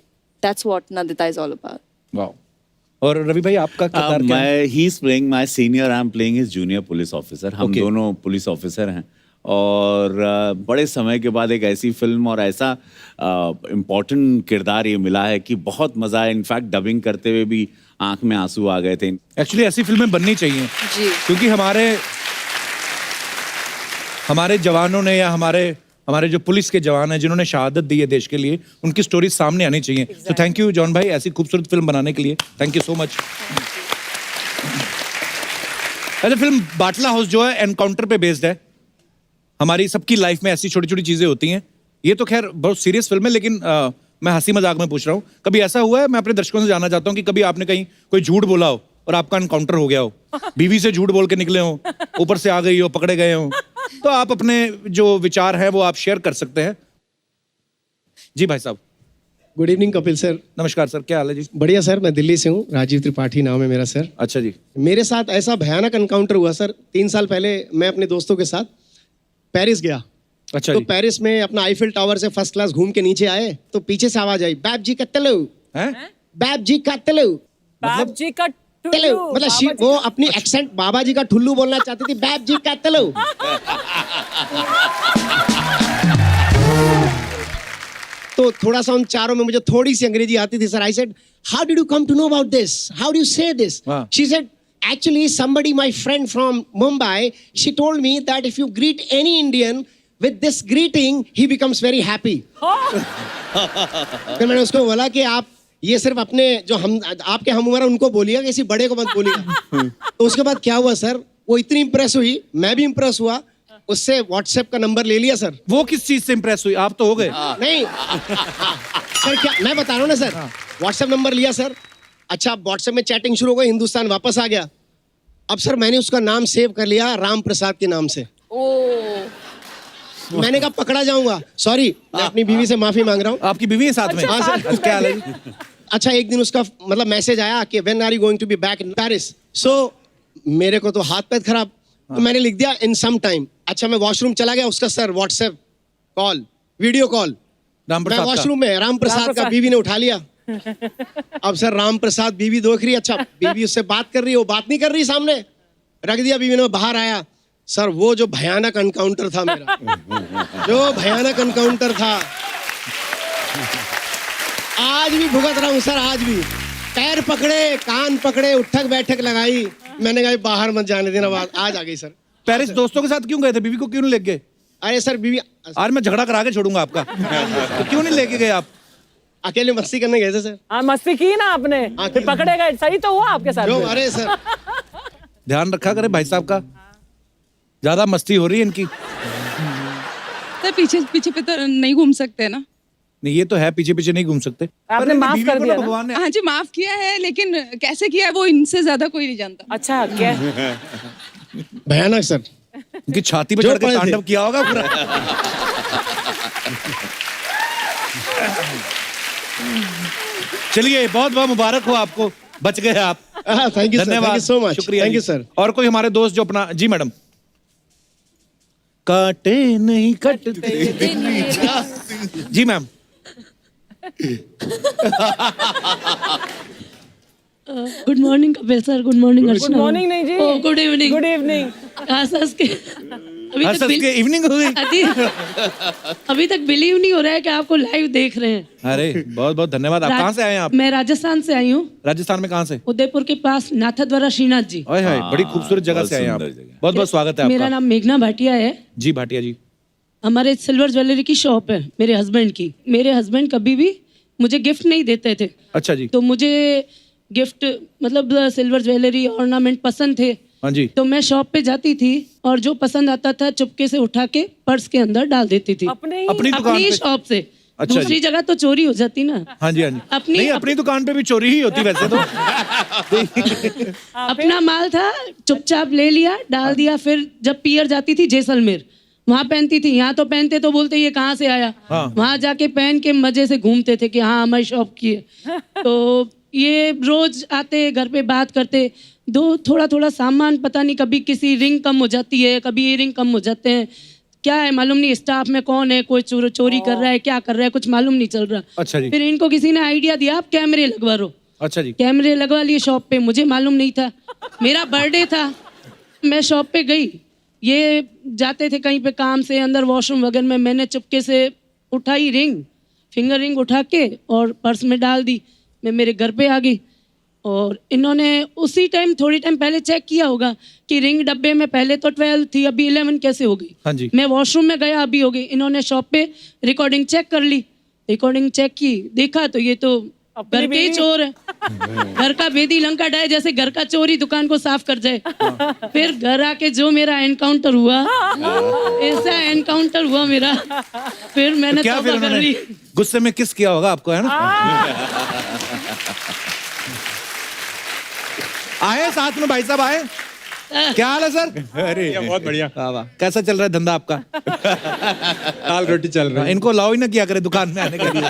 that's what Nandita is all about. Wow. और रवि भाई, आपका किरदार क्या है? He is playing my senior, I am playing his junior police officer. हम दोनों पुलिस ऑफिसर हैं और बड़े समय के बाद एक ऐसी फिल्म और ऐसा इम्पोर्टेंट किरदार ये मिला है कि बहुत मजा है। इनफैक्ट डबिंग करते हुए भी आंख में आंसू आ गए थे। एक्चुअली ऐसी फिल्में बननी चाहिए जी, क्योंकि हमारे जवानों ने या हमारे जो पुलिस के जवान हैं जिन्होंने शहादत दी है देश के लिए, उनकी स्टोरी सामने आनी चाहिए। तो थैंक यू जॉन भाई, ऐसी खूबसूरत फिल्म बनाने के लिए। Thank you so much. अच्छा, फिल्म बाटला हाउस जो है एनकाउंटर पे बेस्ड है। हमारी सबकी लाइफ में ऐसी छोटी छोटी चीजें होती हैं। ये तो खैर बहुत सीरियस फिल्म है, लेकिन मैं हंसी मजाक में पूछ रहा हूँ। कभी ऐसा हुआ है, मैं अपने दर्शकों से जानना चाहता हूँ कि कभी आपने कहीं कोई झूठ बोला हो और आपका एनकाउंटर हो गया हो, बीवी से झूठ बोल के निकले हो, ऊपर से आ गई हो, पकड़े गए हो, तो आप अपने जो विचार हैं वो आप शेयर कर सकते हैं। जी भाई साहब। Good evening Kapil sir. नमस्कार सर, क्या हाल है जी? बढ़िया सर, मैं दिल्ली से हूँ, राजीव त्रिपाठी नाम है मेरा सर। अच्छा जी। मेरे साथ ऐसा भयानक एनकाउंटर हुआ सर, 3 साल पहले मैं अपने दोस्तों के साथ पेरिस गया। अच्छा तो जी। पेरिस में अपना आईफिल टावर से फर्स्ट क्लास घूम के नीचे आए तो पीछे से आवाज आई, बाप जी का तलु, हैं? बाप जी का तलु, बाप जी का तलु टुल्लू, मतलब बाबा जी वो अपनी एक्सेंट बाबा जी का ठुल्लू बोलना चाहती थी, बाप जी का तलु। तो थोड़ा सा उन चारों में मुझे थोड़ी सी अंग्रेजी आती थी sir. I said, how did you come to know about this, how do you say this? हाँ। She said, actually somebody, my friend from Mumbai, she told me that if you greet any Indian with this greeting, he becomes very happy. फिर मैंने उसको बोला कि आप ये सिर्फ अपने जो हम आपके हम उम्र उनको बोलिएगा, किसी बड़े को मत बोलिएगा। तो उसके बाद क्या हुआ सर, वो इतनी इंप्रेस हुई, मैं भी इंप्रेस हुआ, उससे व्हाट्सएप का नंबर ले लिया सर। वो किस चीज से इंप्रेस हुई? आप तो हो गए। नहीं सर, क्या मैं बता रहा हूँ ना सर, व्हाट्सएप नंबर लिया सर। अच्छा, व्हाट्सएप में चैटिंग शुरू हो गई, हिंदुस्तान वापस आ गया। अब सर मैंने उसका नाम सेव कर लिया राम प्रसाद के नाम से। मैंने कहा पकड़ा जाऊंगा, सॉरी, मैं अपनी बीवी से माफी मांग रहा हूँ। आपकी बीवी है साथ में? हाँ सर। अच्छा, क्या हाल है जी? अच्छा, एक दिन उसका मतलब मैसेज आया कि when are you going to be back in Paris. So मेरे को तो हाथ पैर खराब, तो मैंने लिख दिया इन सम टाइम। अच्छा, मैं वॉशरूम चला गया, उसका sir WhatsApp call, video call, Ram मैं प्रसाद का? वॉशरूम में, राम प्रसाद का, बीवी ने उठा लिया। अब सर राम प्रसाद बीवी देख रही है, अच्छा बीवी उससे बात कर रही है, वो बात नहीं कर रही सामने, रख दिया बीवी ने, बाहर आया। सर वो जो भयानक एनकाउंटर था मेरा, जो भयानक एनकाउंटर था, आज भी भुगत रहा हूं सर, आज भी। पैर पकड़े, कान पकड़े, उठक बैठक लगाई, मैंने कहा बाहर मत जाने देना, बात आज आ गई सर। पेरिस दोस्तों के साथ क्यों गए थे? बीवी को क्यों नहीं ले गए? अरे सर बीवी, आज मैं झगड़ा करा के छोड़ूंगा आपका। तो क्यों नहीं लेके गए आप? अकेले मस्ती करने गए थे सर। हाँ, मस्ती की ना आपने, हाँ, फिर की। पकड़े गए, सही तो हुआ आपके साथ जो में। अरे सर, ध्यान रखा करे भाई साहब का, ज्यादा मस्ती हो रही है इनकी। तो पीछे पीछे पे तो नहीं घूम सकते ना। नहीं, ये तो है, पीछे पीछे नहीं घूम सकते। आपने पर माफ बीवी कर को दिया ना ना? भगवान ने। हाँ जी, माफ किया है, लेकिन कैसे किया है वो इनसे ज्यादा कोई नहीं जानता। अच्छा, क्या? भयानक सर। इनकी छाती पे जो चढ़ के पड़े थे। तांडव किया होगा पूरा। चलिए, बहुत बहुत मुबारक हो आपको, बच गए आप। Thank you sir, thank you so much, शुक्रिया थैंक जी। You sir. और कोई हमारे दोस्त जो अपना, जी मैडम। काटे नहीं कटते। जी ma'am. Good morning Kapil sir, good morning good Archana. Morning नहीं जी, oh, good evening. Good evening. हंस हंस के अभी हंस तक हंस के इवनिंग हो गई। अभी तक बिलीव नहीं हो रहा है कि आपको लाइव देख रहे हैं। अरे बहुत बहुत धन्यवाद। आप कहाँ से आए हैं आप? मैं राजस्थान से आई हूँ, राजस्थान में कहाँ से? उदयपुर के पास नाथद्वारा श्रीनाथ जी। ओए हाय, बड़ी खूबसूरत जगह से आए हैं आप। बहुत बहुत स्वागत है मेरा आपका। नाम मेघना भाटिया है। जी भाटिया जी। हमारे सिल्वर ज्वेलरी की शॉप है मेरे हस्बैंड की। मेरे हस्बैंड कभी भी मुझे गिफ्ट नहीं देते थे, अच्छा जी। तो मुझे गिफ्ट मतलब सिल्वर ज्वेलरी ऑर्नामेंट पसंद थे। हाँ जी। तो मैं शॉप पे जाती थी और जो पसंद आता था चुपके से उठा के पर्स के अंदर डाल देती थी, अपने अपनी दुकान अपनी पे? शॉप से। अच्छा दूसरी जी। जगह तो चोरी हो जाती ना। हाँ जी, हाँ जी। नहीं, अपनी दुकान पे भी चोरी ही होती वैसे तो। अपना माल था, चुपचाप ले लिया, डाल दिया। फिर जब पियर जाती थी जैसलमेर, वहां पहनती थी, यहाँ तो पहनते तो बोलते ये कहाँ से आया। हाँ। वहां जाके पहन के मजे से घूमते थे कि हाँ हमारी शॉप की है। तो ये रोज आते, घर पे बात करते, दो थोड़ा थोड़ा सामान, पता नहीं कभी किसी रिंग कम हो जाती है, कभी ये रिंग कम हो जाते हैं, क्या है मालूम नहीं। स्टाफ में कौन है, कोई चोरी कर रहा है, क्या कर रहा है, कुछ मालूम नहीं चल रहा। अच्छा जी। फिर इनको किसी ने आइडिया दिया, आप कैमरे लगवा लो। अच्छा जी। कैमरे लगवा लिए शॉप पे, मुझे मालूम नहीं था। मेरा बर्थडे था, मैं शॉप पे गई, ये जाते थे कहीं पे काम से, अंदर वॉशरूम वगैरह में, मैंने चुपके से उठाई रिंग, फिंगर रिंग उठा के और पर्स में डाल दी। मैं मेरे घर पे आ गई और इन्होंने उसी टाइम, थोड़ी टाइम पहले चेक किया होगा कि रिंग डब्बे में पहले तो 12 थी, अभी 11 कैसे हो गई। हाँ जी। मैं वॉशरूम में गया, अभी हो गई। इन्होंने शॉप पे रिकॉर्डिंग चेक कर ली, रिकॉर्डिंग चेक की, देखा तो ये तो घर के ही चोर है। घर का भेदी लंका डाय, जैसे घर का चोर ही दुकान को साफ कर जाए। फिर घर आके जो मेरा एनकाउंटर हुआ, ऐसा एनकाउंटर हुआ मेरा, फिर मैंने क्या तौबा फिर कर उन्होंने ली। गुस्से में किस किया होगा आपको, है ना? आए साथ में भाई साहब आए, क्या हाल है सर? अरे बहुत बढ़िया। वाह वाह, कैसा चल रहा है धंधा आपका? दाल रोटी चल रही है। इनको लाओ ही ना किया करे दुकान में आने के लिए।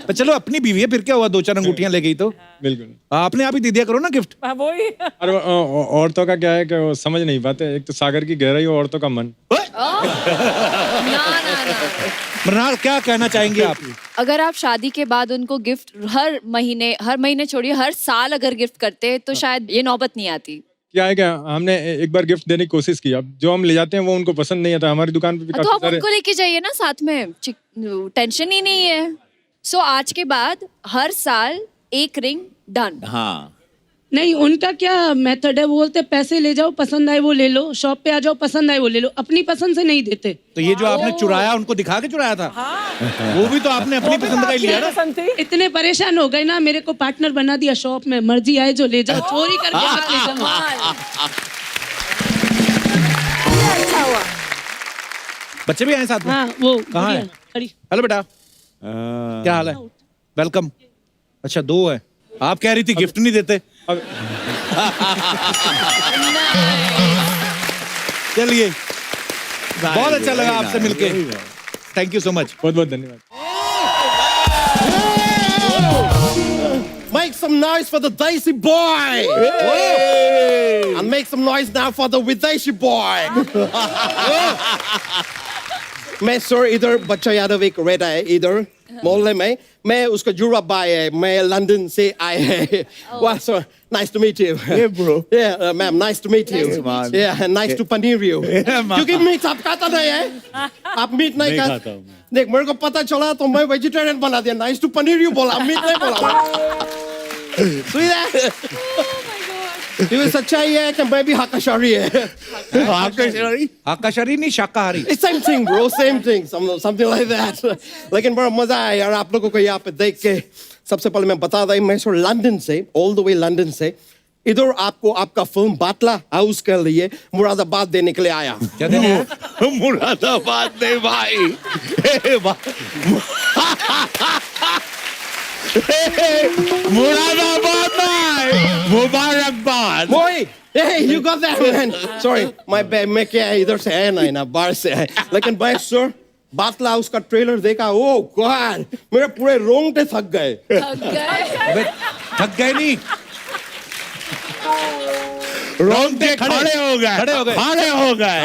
तो चलो अपनी बीवी है, फिर क्या हुआ, 2-4 अंगूठियां ले गई तो बिल्कुल। आपने आप ही दे दिया करो ना गिफ्ट। वही और औरतों का क्या है कि वो समझ नहीं पाते, एक तो सागर की गहराई और औरतों का मन। मृणाल क्या कहना चाहेंगे आप? अगर आप शादी के बाद उनको गिफ्ट हर महीने छोड़िए, हर साल अगर गिफ्ट करते तो शायद ये नौबत नहीं आती। क्या है, क्या हमने एक बार गिफ्ट देने की कोशिश की, अब जो हम ले जाते हैं वो उनको पसंद नहीं आता। हमारी दुकान पे भी तो काफी आप सारे उनको लेके जाइए ना साथ में, टेंशन ही नहीं है। सो आज के बाद हर साल एक रिंग डन। हाँ नहीं, उनका क्या मेथड है, वो बोलते पैसे ले जाओ, पसंद आए वो ले लो, शॉप पे आ जाओ, पसंद आए वो ले लो, अपनी पसंद से नहीं देते। तो ये जो आपने चुराया उनको दिखा के चुराया था? वो भी तो आपने अपनी पसंद का ही लिया ना। इतने परेशान हो गए ना, मेरे को पार्टनर बना दिया शॉप में, मर्जी आए जो ले जाओ, चोरी करके मत ले जाओ। अच्छा हुआ। बच्चे भी आए साथ में? हाँ, वो कहाँ है? हेलो बेटा, क्या हाल है? वेलकम। अच्छा 2 है, आप कह रही थी गिफ्ट नहीं देते। चलिए, बहुत अच्छा लगा आपसे मिलके, थैंक यू सो मच। बहुत बहुत धन्यवाद। Make some noise for the Desi boy! And make some noise now for the Videshi boy! मैं सर इधर बच्चा यादव एक रहता है इधर मोहल्ले में, मैं उसका जुड़ा भाई है, मैं लंदन से आए हैं। Wow, sir, nice to meet you. Hey, bro. Yeah, ma'am, nice to meet you. man. Yeah, and nice to paneer you. क्योंकि मीट आप खाता नहीं है, आप मीट नहीं खाता। देख मेरे को पता चला तो मैं वेजिटेरियन बना दिया, nice to paneer you बोला, मीट नहीं बोला। सुन रहे? ये सच्चाई है कि मैं भी हाकाशारी है। हाकाशारी नहीं, शाकाहारी। It's same thing, bro, same thing, something like that. लेकिन बड़ा मजा आया यार आप लोगों को यहाँ पे देख के। सबसे पहले मैं बता दूं, मैं सर लंदन से, all the way लंदन से इधर आपको आपका फिल्म बाटला हाउस के लिए मुरादाबाद देने के लिए आया। क्या देने आया? मुरादाबाद नहीं भाई, मुरादाबाद नहीं, मुबारकबाद। Boy, hey, you got that man. Sorry, my bad. मैं क्या है इधर से है नहीं ना बाहर से है। लेकिन भाई सर बाटला हाउस का ट्रेलर देखा, ओह गॉड, मेरे पूरे रोंगटे थक गए। थक गए नहीं, रोंगटे खड़े हो गए,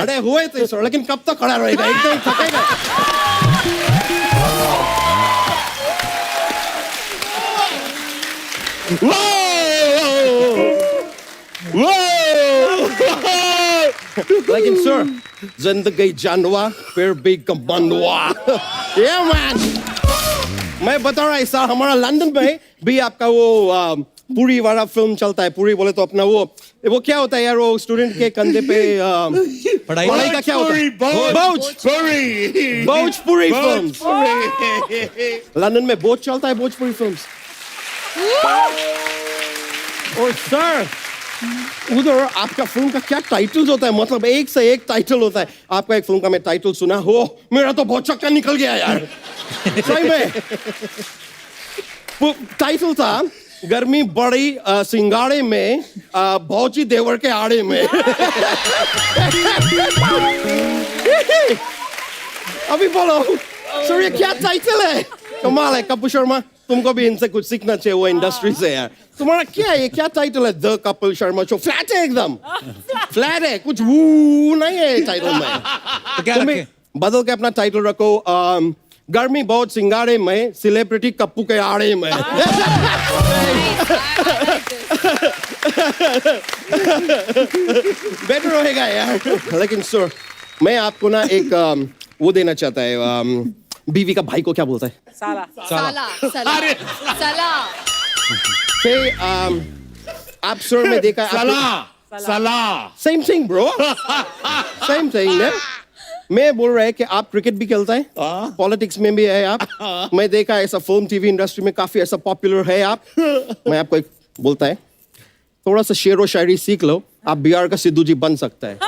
खड़े हुए थे सर, लेकिन कब तक खड़ा रहेगा, एकदम थकेगा। लेकिन सर जिंदगी जानवा फिर भी कमांडवा। Yeah man, मैं बता रहा सर, हमारा लंदन में भी आपका वो पूरी वाला फिल्म चलता है। पूरी बोले तो अपना वो क्या होता है यार, वो स्टूडेंट के कंधे पे पढ़ाई का क्या होता है, भोजपुरी फिल्म्स। लंदन में बहुत चलता है भोजपुरी फिल्म्स। और सर उधर आपका फिल्म का क्या टाइटल्स होता है, मतलब एक से एक टाइटल होता है। आपका एक फिल्म का मैं टाइटल सुना हो, मेरा तो बहुत चक्कर निकल गया यार सही में। टाइटल था गर्मी बड़ी सिंगाड़े में, भौजी देवर के आड़े में। अभी बोलो सर ये क्या टाइटल है? कमाल है। कपिल शर्मा, तुमको भी इनसे कुछ सीखना चाहिए, वो इंडस्ट्री से यार। तुम्हारा क्या है, क्या टाइटल है? The Kapil Sharma show. Flat है, एकदम फ्लैट है, कुछ वो नहीं है टाइटल में। तो क्या रखें? बदल के अपना टाइटल रखो, गर्मी बहुत सिंगाड़े में, सेलिब्रिटी कप्पू के आड़े में। बेटर रहेगा यार। लेकिन सर मैं आपको ना एक वो देना चाहता है, बीवी का भाई को क्या बोलता है? साला। आप सर में देखा सला same thing bro, same thing ना। मैं बोल रहा है कि आप क्रिकेट भी खेलता है, पॉलिटिक्स में भी है आप। मैं देखा ऐसा फिल्म टीवी इंडस्ट्री में काफी ऐसा पॉपुलर है आप। मैं आपको एक बोलता है, थोड़ा सा शेर व शायरी सीख लो, आप बिहार का सिद्धू जी बन सकता है।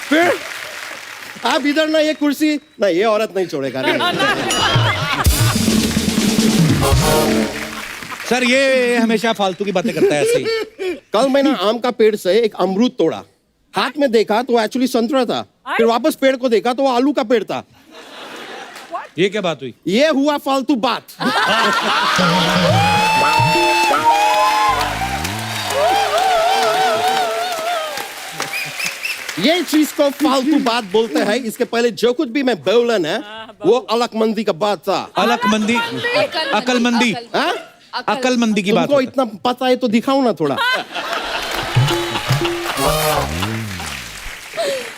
फिर आप इधर ना ये कुर्सी ना ये औरत नहीं छोड़ेगा। सर ये हमेशा फालतू की बातें करता है ऐसे ही। कल मैंने आम का पेड़ से एक अमरूद तोड़ा, हाथ में देखा तो एक्चुअली संतरा था, फिर वापस पेड़ को देखा तो वो आलू का पेड़ था। ये क्या बात हुई? ये हुआ फालतू बात। ये चीज को फालतू बात बोलते हैं। इसके पहले जो कुछ भी मैं बोलन है वो अलकमंदी का बात था। अलकमंदी, अकलमंदी, हाँ? अकलमंदी की बात तुमको है। इतना पता है तो दिखाओ ना थोड़ा।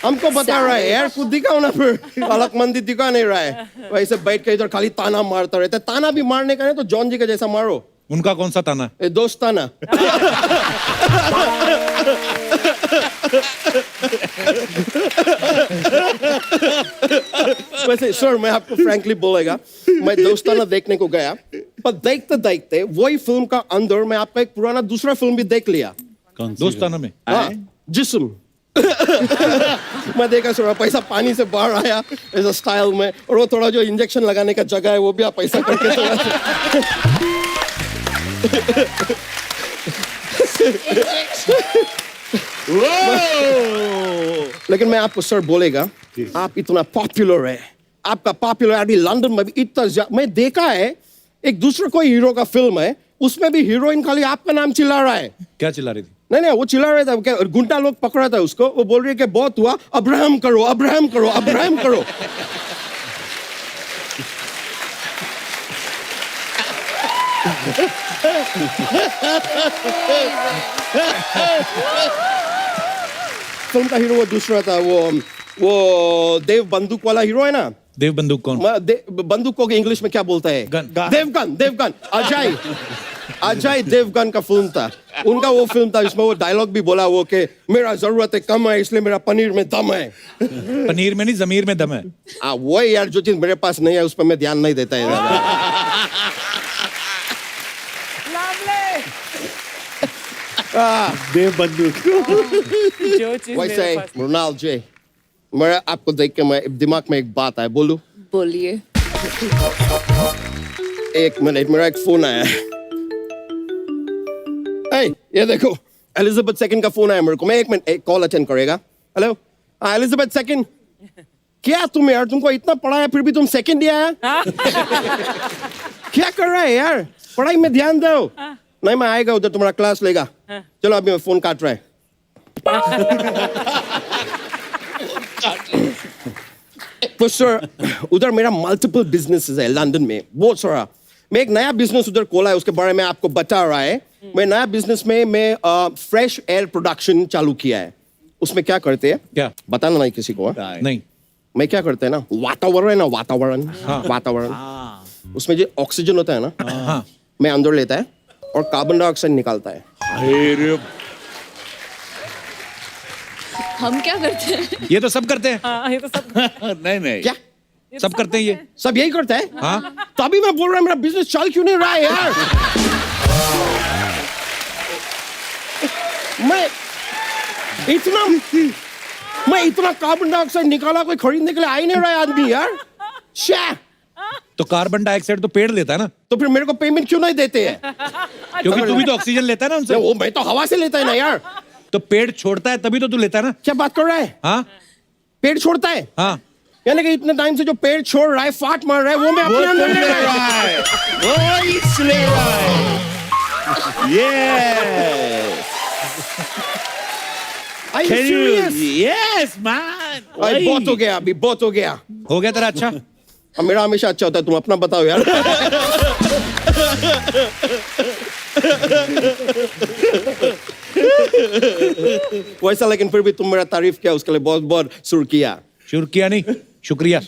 हमको बता रहा है यार, खुद दिखाओ ना। फिर अलकमंदी दिखा नहीं रहा है, वैसे बैठ के इधर खाली ताना मारता रहता है। ताना भी मारने का नहीं तो जॉन जी का जैसा मारो। उनका कौन सा ताना? दोस्ताना। वैसे सर मैं आपको फ्रैंकली बोलेगा, मैं दोस्ताना देखने को गया, पर देखते देखते वही फिल्म का अंदर मैं आपका एक पुराना दूसरा फिल्म भी देख लिया। दोस्ताना में? हाँ, जिस्म। मैं देखा थोड़ा पैसा पानी से बाहर आया ऐसा स्टाइल में, और वो थोड़ा जो इंजेक्शन लगाने का जगह है वो भी आप पैसा करके थोड़ा लेकिन मैं आपको सर बोलेगा, आप इतना पॉपुलर है, आपका पॉपुलरिटी लंदन में भी इतना मैं देखा है। एक दूसरा कोई हीरो का फिल्म है, उसमें भी हीरोइन खाली आपका नाम चिल्ला रहा है। क्या चिल्ला रही थी? नहीं वो चिल्ला रहा था, क्या गुंडा लोग पकड़ा था उसको, वो बोल रही है कि बहुत हुआ, अब्राहम करो, अब्राहम करो, अब्राहम करो। फिल्म का हीरो वो दूसरा था, वो देव बंदूक वाला हीरो है ना। देव बंदूक कौन? बंदूक को इंग्लिश में क्या बोलता है? गन। देवगन। अजय देवगन का फिल्म था, उनका वो फिल्म था जिसमें वो डायलॉग भी बोला वो कि मेरा जरूरत है कम है इसलिए मेरा पनीर में दम है। पनीर में नहीं, जमीर में दम है। वो यार जो चीज मेरे पास नहीं है उस पर मैं ध्यान नहीं देता है। देव बंदूक। जो चीज वैसे मेरे पास- मृणाल जी, मेरा आपको देख के मैं दिमाग में एक बात है, बोलूं? बोलिए। एक मिनट, मेरा एक फोन आया है। ये देखो, एलिजाबेथ सेकंड का फोन आया मेरे को। मैं एक मिनट, एक कॉल अटेंड करेगा। Hello, Elizabeth second. क्या तुम यार, तुमको इतना पढ़ा है फिर भी तुम सेकंड दिया है? क्या कर रहा है यार, पढ़ाई में ध्यान दो। नहीं मैं आएगा उधर, तुम्हारा क्लास लेगा। चलो अभी मैं फोन काट रहा है। तो सर उधर मेरा मल्टीपल बिजनेसेस है लंदन में, बहुत सारा। मैं एक नया बिजनेस उधर खोला है, उसके बारे में आपको बता रहा है। मैं नया बिजनेस में मैं फ्रेश एयर प्रोडक्शन चालू किया है। उसमें क्या करते हैं? क्या? बताना नहीं किसी को। नहीं। मैं क्या करते हैं ना, वातावरण है ना, वातावरण उसमें जो ऑक्सीजन होता है ना, मैं अंदर लेता है और कार्बन डाइऑक्साइड निकालता है। हम क्या करते हैं? ये तो सब करते हैं। हाँ, ये तो सब नहीं क्या सब करते हैं ये। सब यही करता है? हाँ। तो अभी मैं बोल रहा हूँ मेरा बिजनेस चल क्यों नहीं रहा है यार? मैं इतना कार्बन डाइऑक्साइड निकाला, कोई खरीदने के लिए आ ही नहीं रहा है आदमी यार। शा! तो कार्बन डाइऑक्साइड तो पेड़ लेता है ना, तो फिर मेरे को पेमेंट क्यों नहीं देते हैं? क्योंकि तू भी तो ऑक्सीजन लेता है ना उनसे। वो मैं तो हवा से लेता है ना यार। तो पेड़ छोड़ता है तभी तो तू लेता है ना। क्या बात कर रहा है? हाँ पेड़ छोड़ता है? हाँ। यानी कि इतने टाइम से जो पेड़ छोड़ रहा है, फाट मार रहा है, वो मैं अपने अंदर ले रहा है। वो इसलिए yes. Are you serious? Yes man. भाई बहुत हो गया, अभी बहुत हो गया। हो गया तेरा अच्छा। अब मेरा हमेशा अच्छा होता है, तुम अपना बताओ यार। वैसा, लेकिन फिर भी तुम मेरा तारीफ किया, उसके लिए बहुत बहुत शुक्रिया। शुक्रिया नहीं, शुक्रिया।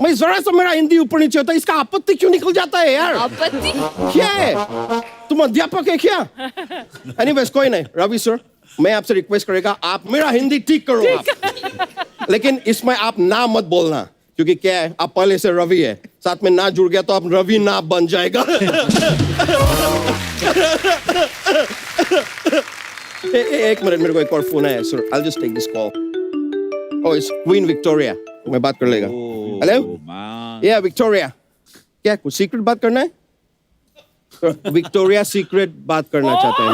मैं जरा सा मेरा हिंदी ऊपर नीचे होता है, इसका आपत्ति क्यों निकल जाता है यार? आपत्ति? क्या है, तुम अध्यापक है क्या? एनीवेज कोई नहीं, रवि सर मैं आपसे रिक्वेस्ट करेगा, आप मेरा हिंदी ठीक करो आप। लेकिन इसमें आप ना मत बोलना, क्योंकि क्या है, आप पहले से रवि है, साथ में ना जुड़ गया तो आप रवि ना बन जाएगा। एक मिनट, मेरे को एक और फोन है sir, I just take this call. Oh, it's Queen Victoria, मैं बात कर लेगा। हेलो, या विक्टोरिया, क्या कुछ सीक्रेट बात करना है? विक्टोरिया सीक्रेट बात करना चाहते हैं,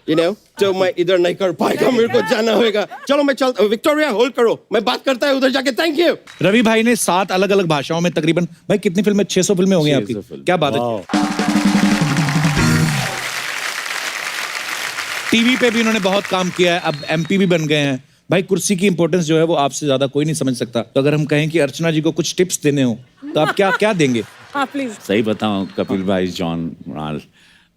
you know? तो मैं इधर नहीं कर पाएगा, मेरे को जाना होगा। चलो मैं चलता, विक्टोरिया होल्ड करो, मैं बात करता है उधर जाके। Thank you. रवि भाई ने 7 अलग अलग भाषाओं में तकरीबन, भाई कितनी फिल्में, 600 फिल्में हो गई आपकी, क्या बात है। टीवी पे भी उन्होंने बहुत काम किया है, अब MP भी बन गए हैं। भाई कुर्सी की इंपॉर्टेंस जो है वो आपसे ज्यादा कोई नहीं समझ सकता। तो अगर हम कहें कि अर्चना जी को कुछ टिप्स देने हो तो आप क्या क्या देंगे? हाँ प्लीज। सही बताऊं कपिल भाई, जॉन मृणाल,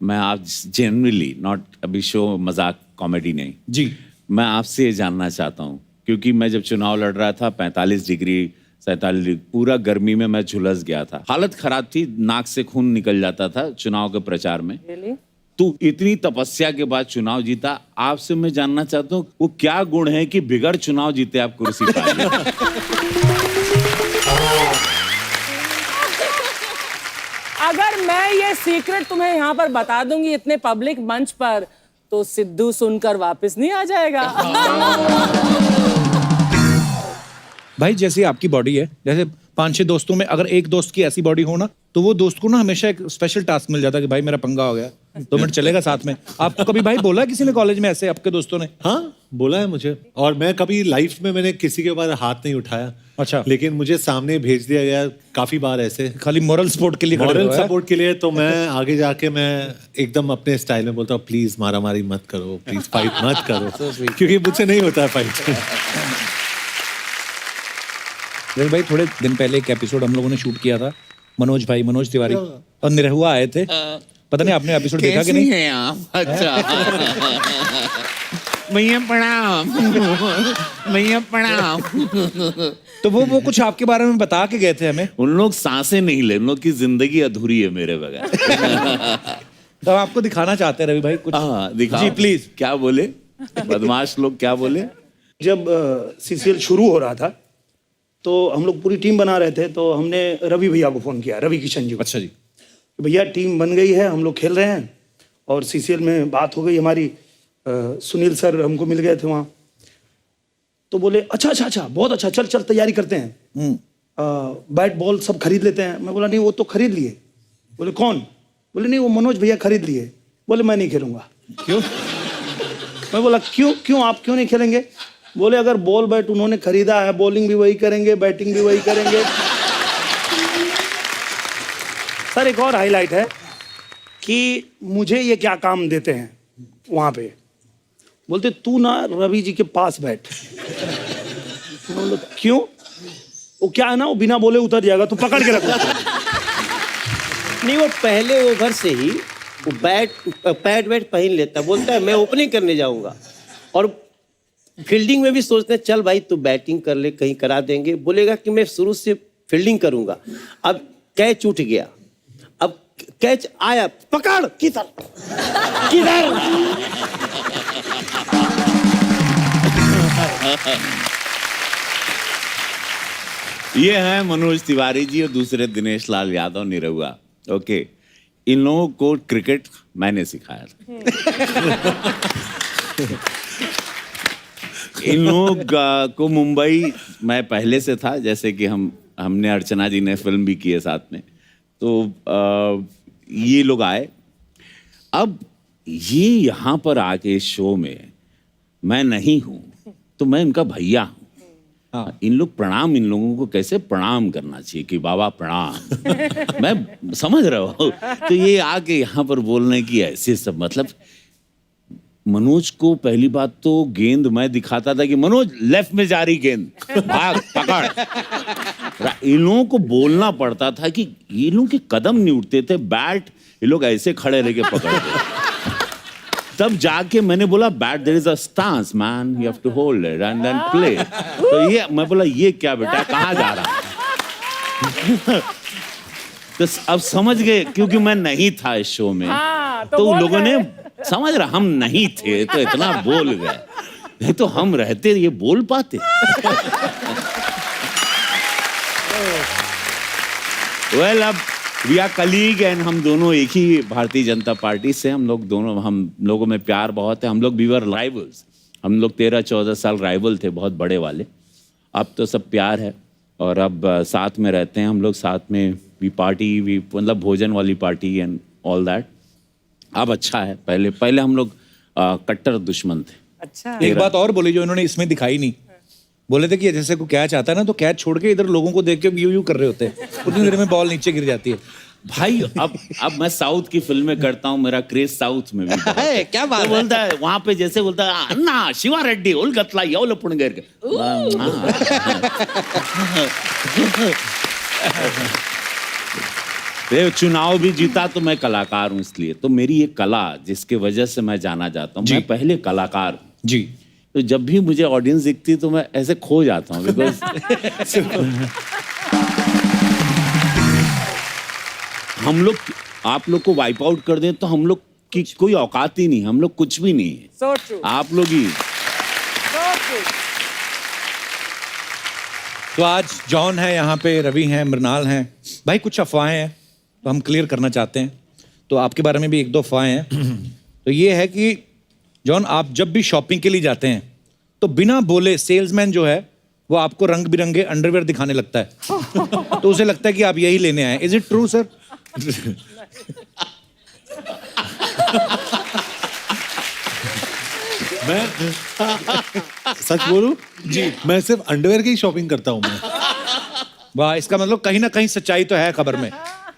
मैं आप जनरली नॉट, अभी शो मजाक कॉमेडी नहीं जी, मैं आपसे ये जानना चाहता हूं, क्योंकि मैं जब चुनाव लड़ रहा था 45 डिग्री 47 डिग्री पूरा गर्मी में मैं झुलस गया था, हालत खराब थी, नाक से खून निकल जाता था चुनाव के प्रचार में। तू इतनी तपस्या के बाद चुनाव जीता, आपसे मैं जानना चाहता हूँ वो क्या गुण है कि बिगड़ चुनाव जीते आप कुर्सी पाए? अगर मैं ये सीक्रेट तुम्हें यहाँ पर बता दूंगी इतने पब्लिक मंच पर, तो सिद्धू सुनकर वापस नहीं आ जाएगा। भाई जैसे आपकी बॉडी है, जैसे 5-6 दोस्तों में अगर एक दोस्त की ऐसी बॉडी हो ना, तो वो दोस्त को ना हमेशा एक स्पेशल टास्क मिल जाता है कि भाई मेरा पंगा हो गया, 2 मिनट चलेगा साथ में। आपको कभी भाई बोला किसी ने कॉलेज में ऐसे आपके दोस्तों ने? हाँ, बोला है मुझे। और मैं कभी लाइफ में मैंने किसी के ऊपर हाथ नहीं उठाया। अच्छा। लेकिन मुझे सामने भेज दिया गया काफी बार ऐसे, खाली मॉरल सपोर्ट के लिए, मॉरल सपोर्ट के लिए। तो मैं आगे जाके मैं एकदम अपने स्टाइल में बोलता हूँ, प्लीज मारामारी मत करो, प्लीज फाइट मत करो, क्योंकि मुझसे नहीं होता है फाइट। भाई थोड़े दिन पहले एक एपिसोड हम लोगों ने शूट किया था, मनोज तिवारी और निरहुआ आए थे, पता नहीं आपने एपिसोड देखा कि नहीं? है आप? अच्छा। भैया प्रणाम, भैया प्रणाम। तो वो कुछ आपके बारे में बता के गए थे हमें। उन लोग सांसें नहीं ले, उन लोग की जिंदगी अधूरी है मेरे बगैर। तो आपको दिखाना चाहते हैं रवि भाई कुछ? हाँ दिखाओ जी प्लीज। क्या बोले बदमाश लोग, क्या बोले? जब सीसीएल शुरू हो रहा था तो हम लोग पूरी टीम बना रहे थे, तो हमने रवि भैया को फ़ोन किया, रवि किशन जी को। अच्छा जी। भैया टीम बन गई है, हम लोग खेल रहे हैं, और सीसीएल में बात हो गई हमारी, सुनील सर हमको मिल गए थे वहाँ। तो बोले अच्छा बहुत अच्छा, चल तैयारी करते हैं, बैट बॉल सब खरीद लेते हैं। मैं बोला नहीं, वो तो खरीद लिए। बोले कौन? बोले नहीं, वो मनोज भैया खरीद लिए। बोले मैं नहीं खेलूंगा। क्यों? मैं बोला क्यों आप क्यों नहीं खेलेंगे? बोले अगर बॉल बैट उन्होंने खरीदा है, बॉलिंग भी वही करेंगे, बैटिंग भी वही करेंगे। सर एक और हाईलाइट है कि मुझे ये क्या काम देते हैं वहां पे। बोलते तू ना रवि जी के पास बैठ। बोलो क्यों? वो क्या है ना, वो बिना बोले उतर जाएगा, तू पकड़ के रखो। नहीं, वो पहले ओवर से ही वो पैड वैट पहन लेता, बोलता है मैं ओपनिंग करने जाऊंगा, और फील्डिंग में भी सोचते हैं चल भाई तू बैटिंग कर ले, कहीं करा देंगे। बोलेगा कि मैं शुरू से फील्डिंग करूंगा। अब कैच उठ गया, अब कैच आया, पकड़, किधर ये है मनोज तिवारी जी और दूसरे दिनेश लाल यादव निरहुआ। ओके, इन लोगों को क्रिकेट मैंने सिखाया था। इन लोग को मुंबई मैं पहले से था, जैसे कि हमने अर्चना जी ने फिल्म भी की है साथ में। तो ये लोग आए, अब ये यहाँ पर आके शो में मैं नहीं हूँ, तो मैं इनका भैया हूँ। हाँ, इन लोगों को कैसे प्रणाम करना चाहिए कि बाबा प्रणाम। मैं समझ रहा हूँ। तो ये आके यहाँ पर बोलने की ऐसे सब, मतलब मनोज को पहली बात तो गेंद मैं दिखाता था कि मनोज लेफ्ट में जा रही गेंद, भाग पकड़। इन लोगों को बोलना पड़ता था कि ये लोग के कदम नहीं उठते थे, बैट ये लोग ऐसे खड़े रह के पकड़ते। तब जाके मैंने बोला but there is a stance man, you have to hold it and then play. तो ये मैं बोला ये क्या बेटा, कहाँ जा रहा? तो अब समझ गए, क्योंकि मैं नहीं था इस शो में। हाँ, तो लोगों ने समझ रहा, हम नहीं थे तो इतना बोल गए, नहीं तो हम रहते ये बोल पाते। वेल, अब वी आर कलीग एंड हम दोनों एक ही भारतीय जनता पार्टी से, हम लोगों में प्यार बहुत है। हम लोग वी वर राइवल्स, हम लोग 13-14 साल राइवल थे, बहुत बड़े वाले। अब तो सब प्यार है और अब साथ में रहते हैं हम लोग, साथ में वी पार्टी, वी मतलब भोजन वाली पार्टी एंड ऑल दैट। अब अच्छा है, पहले हम लोग कट्टर दुश्मन थे। अच्छा, एक बात और बोली जो इन्होंने इसमें दिखाई नहीं, बोले थे कि जैसे कोई कैच आता है ना तो कैच छोड़ के इधर लोगों को देख के यू कर रहे होते हैं, उतनी देर में बॉल नीचे गिर जाती है। भाई अब मैं साउथ की फिल्में करता हूँ, मेरा क्रेज साउथ में भी बहुत है। क्या बात तो बोलता है वहां पे, जैसे बोलता है अन्ना शिवा रेड्डी ओल गतला यौल पुणगेर चुनाव भी जीता तो मैं कलाकार हूँ, इसलिए तो मेरी ये कला जिसके वजह से मैं जाना जाता हूँ, मैं पहले कलाकार जी। तो जब भी मुझे ऑडियंस दिखती तो मैं ऐसे खो जाता हूँ, बिकॉज हम लोग आप लोग को वाइप आउट कर दें तो हम लोग की कोई औकात ही नहीं, हम लोग कुछ भी नहीं है। So true. आप लोग ही। So true. तो आज जॉन है यहाँ पे, रवि हैं, मृणाल हैं। भाई कुछ अफवाहें हैं तो हम क्लियर करना चाहते हैं, तो आपके बारे में भी 1-2 अफवाहें हैं। तो ये है कि जॉन, आप जब भी शॉपिंग के लिए जाते हैं तो बिना बोले सेल्समैन जो है वो आपको रंग बिरंगे अंडरवेयर दिखाने लगता है तो उसे लगता है कि आप यही लेने आए। Is it true sir? मैं सच बोलूं जी, मैं सिर्फ अंडरवेयर की ही शॉपिंग करता हूं मैं। वाह, इसका मतलब कहीं ना कहीं सच्चाई तो है खबर में।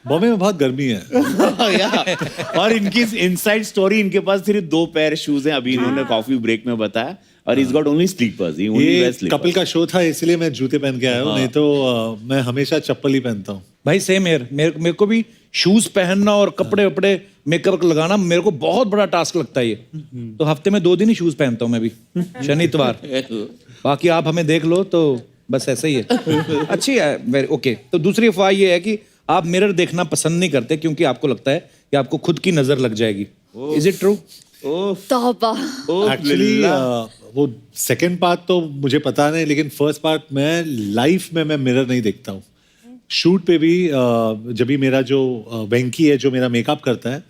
बॉम्बे में बहुत गर्मी है। और इनकी इनसाइड स्टोरी, इनके पास सिर्फ 2 पेयर शूज हैं, अभी इन्होंने कॉफी ब्रेक में बताया, और इज गॉट ओनली स्लीपर्स। ये कपिल का शो था इसलिए मैं जूते पहन के आया हूँ, नहीं तो मैं हमेशा चप्पल ही पहनता हूँ। भाई सेम यार, मेरे को भी शूज पहनना और कपड़े वपड़े मेकअप लगाना मेरे को बहुत बड़ा टास्क लगता है ये। तो हफ्ते में 2 दिन ही शूज पहनता हूँ मैं भी, शनि इतवार। बाकी आप हमें देख लो तो बस ऐसा ही है। अच्छी है, वेरी ओके। तो दूसरी अफवाह ये है कि आप मिरर देखना पसंद नहीं करते क्योंकि आपको लगता है कि आपको खुद की नजर लग जाएगी। Is it true? तौबा। एक्चुअली वो सेकंड पार्ट तो मुझे पता नहीं, लेकिन फर्स्ट पार्ट मैं लाइफ में मैं मिरर नहीं देखता हूँ। शूट पे भी जब भी मेरा जो वेंकी है जो मेरा मेकअप करता है,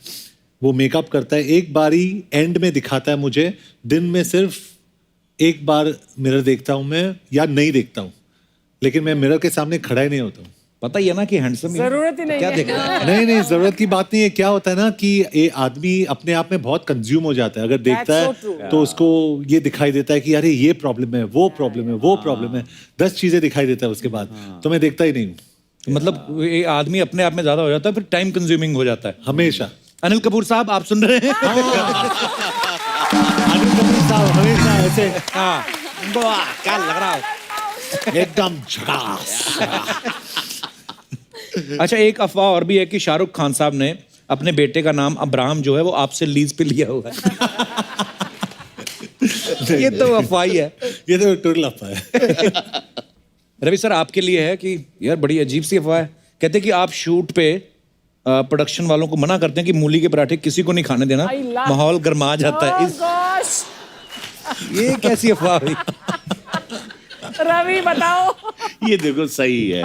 वो मेकअप करता है एक बार ही एंड में दिखाता है मुझे, दिन में सिर्फ एक बार मिरर देखता हूँ मैं, या नहीं देखता हूँ, लेकिन मैं मिरर के सामने खड़ा ही नहीं होता हूँ। पता ही है ना कि हैंडसम जरूरत ही नहीं क्या है। देखना है? नहीं जरूरत की बात नहीं है। क्या होता है ना कि ये आदमी अपने आप में बहुत कंज्यूम हो जाता है, अगर देखता That's है so true. तो उसको ये दिखाई देता है कि अरे ये प्रॉब्लम है, वो प्रॉब्लम है, वो प्रॉब्लम है, 10 चीजें दिखाई देता है उसके बाद, तो मैं देखता ही नहीं हूँ। मतलब ये आदमी अपने आप में ज्यादा हो जाता है, फिर टाइम कंज्यूमिंग हो जाता है हमेशा। अनिल कपूर साहब, आप सुन रहे हैं? अनिल कपूर साहब हमेशा ऐसे, हाँ, वाह, क्या लग रहा है, एकदम झकास। अच्छा, एक अफवाह और भी है कि शाहरुख खान साहब ने अपने बेटे का नाम अब्राहम जो है वो आपसे लीज पे लिया हुआ है। ये तो अफवाह ही है, ये तो टुरल अफवाह है। रवि सर आपके लिए है कि यार बड़ी अजीब सी अफवाह है, कहते हैं कि आप शूट पे प्रोडक्शन वालों को मना करते हैं कि मूली के पराठे किसी को नहीं खाने देना, माहौल गर्मा जाता है। ये कैसी अफवाह हुई? रवि बताओ। ये देखो सही है।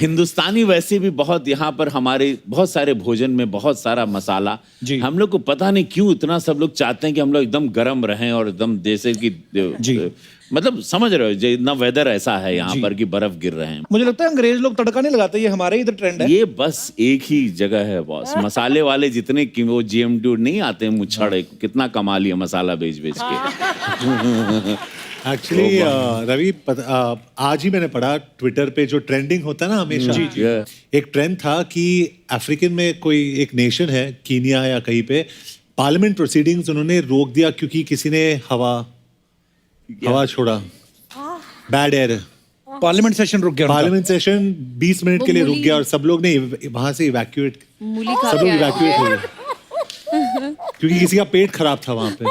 हिंदुस्तानी वैसे भी बहुत, यहाँ पर हमारे बहुत सारे भोजन में बहुत सारा मसाला, हम लोग को पता नहीं क्यों इतना सब लोग चाहते हैं कि हम लोग एकदम गर्म रहें और एकदम जैसे कि मतलब समझ रहे हो, इतना वेदर ऐसा है यहाँ पर कि बर्फ गिर रहे हैं। मुझे लगता है अंग्रेज लोग तड़का नहीं लगाते, ये हमारे इधर ट्रेंड है। ये बस एक ही जगह है बॉस, मसाले वाले जितने कि वो GM2 नहीं आते मुच्छड़, कितना कमा लिया मसाला बेच बेच के। एक्चुअली रवि आज ही मैंने पढ़ा ट्विटर पे, जो ट्रेंडिंग होता है ना हमेशा, एक ट्रेंड था कि अफ्रीकन में कोई एक नेशन है, कीनिया या कहीं पे, पार्लियामेंट प्रोसीडिंग्स उन्होंने रोक दिया क्योंकि किसी ने हवा छोड़ा, बैड एयर। पार्लियामेंट सेशन रुक गया, पार्लियामेंट सेशन 20 मिनट के लिए रुक गया और सब लोग ने वहां से इवैक्यूएट, सब लोग इवैक्यूएट हो गए क्योंकि किसी का पेट खराब था वहां पे।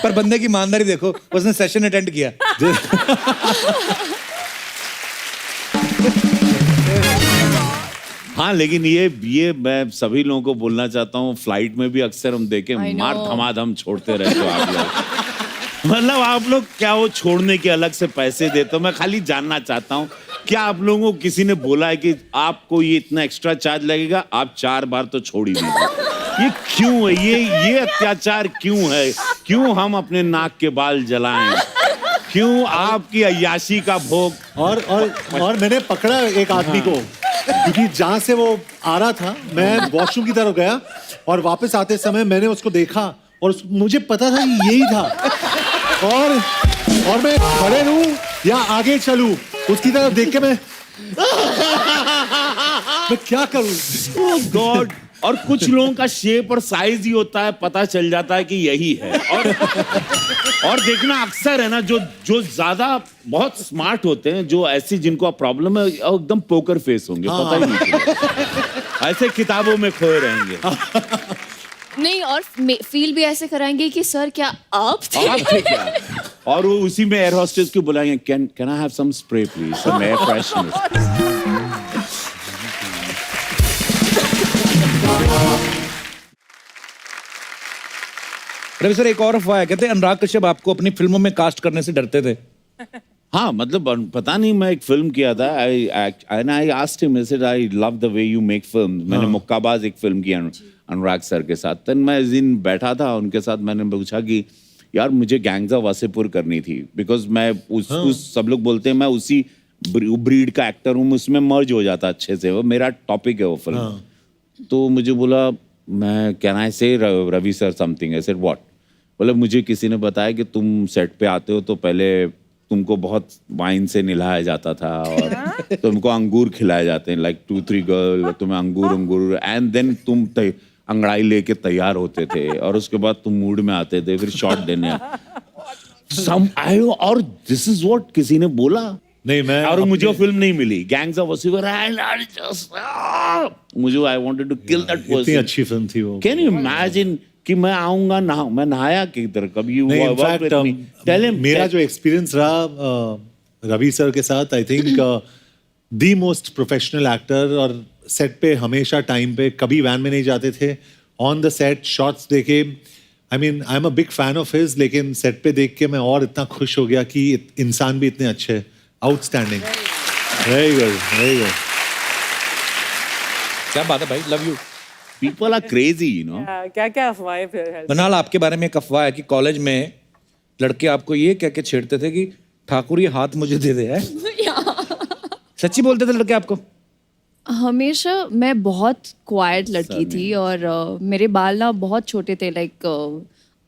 पर बंदे की ईमानदारी देखो, उसने सेशन अटेंड किया। हाँ, लेकिन ये मैं सभी लोगों को बोलना चाहता हूँ, फ्लाइट में भी अक्सर हम देखें मार धमाधम छोड़ते रहते हो आप लोग। मतलब आप लोग क्या वो छोड़ने के अलग से पैसे देते हो? मैं खाली जानना चाहता हूँ, क्या आप लोगों को किसी ने बोला है कि आपको ये इतना एक्स्ट्रा चार्ज लगेगा, आप 4 बार तो छोड़ ही दीजिए? ये क्यों है? ये अत्याचार क्यों है? क्यों हम अपने नाक के बाल जलाएं? क्यों आपकी अय्याशी का भोग? और मैंने पकड़ा एक आदमी को, क्योंकि जहां से वो आ रहा था, मैं वॉशरूम की तरफ गया और वापस आते समय मैंने उसको देखा और मुझे पता था कि यही था। और मैं खड़े रहूं या आगे चलूं, उसकी तरफ देख के मैं क्या करूं? ओह गॉड! और कुछ लोगों का शेप और साइज ही होता है, पता चल जाता है कि यही है। और देखना अक्सर है ना, जो ज्यादा बहुत स्मार्ट होते हैं, जो ऐसी जिनको प्रॉब्लम है, एकदम पोकर फेस होंगे, पता ही नहीं चलेगा। ऐसे किताबों में खोए रहेंगे। नहीं, और फील भी ऐसे कराएंगे कि सर क्या आप थे क्या? और वो उसी में एयर होस्टेस को बुलाएंगे, can I have some spray please, some air freshener. Ravi sir, एक और अफवाह है, कहते हैं अनुराग कश्यप आपको अपनी फिल्मों में कास्ट करने से डरते थे। हाँ, मतलब पता नहीं, मैं एक फिल्म किया था, I asked him, I said, I love the way you make films. मैंने मुक्काबाज एक फिल्म की अनुराग सर के साथ। तब मैं इस दिन बैठा था उनके साथ, मैंने पूछा कि यार मुझे गैंग्स ऑफ वासेपुर करनी थी, बिकॉज मैं उस सब लोग बोलते हैं मैं उसी ब्रीड का एक्टर हूँ, उसमें मर्ज हो जाता अच्छे से, वो मेरा टॉपिक है वो फिल्म। तो मुझे बोला, मैं can I say Ravi sir something? I said what? बोले मुझे किसी ने बताया कि तुम सेट पे आते हो तो पहले तुमको बहुत वाइन से नहलाया जाता था और तुमको अंगूर खिलाए जाते हैं, लाइक 2-3 गर्ल, तुम्हें अंगूर एंड देन तुम अंगड़ाई लेके तैयार होते थे और उसके बाद तुम मूड में आते थे, फिर शॉट देने। और दिस इज व्हाट किसी ने बोला। नहीं, मैं और मुझे वो फिल्म नहीं मिली, गैंग्स ऑफ वासेपुर, मुझे I wanted to kill that person. इतनी अच्छी फिल्म थी वो। कैन यू इमेजिन कि मैं आऊंगा मैं नहाया किधर कभी? मेरा जो एक्सपीरियंस रहा रवि सर के साथ, I think the most professional actor, और सेट पे हमेशा टाइम पे, कभी वैन में नहीं जाते थे, ऑन द सेट शॉट्स देखे, I mean I am a big fan of his, लेकिन सेट पे देख के मैं और इतना खुश हो गया कि इंसान भी इतने अच्छे, outstanding, very good, very good. क्या बात है भाई, love you. People are crazy, you know. क्या क्या अफवाहें फिर है? बनाल, आपके बारे में एक अफवाह है कि कॉलेज में लड़के आपको ये कह के छेड़ते थे कि ठाकुर ये हाथ मुझे दे दे। है सच्ची बोलते थे लड़के आपको? हमेशा मैं बहुत क्वाइट लड़की थी और मेरे बाल ना बहुत छोटे थे, लाइक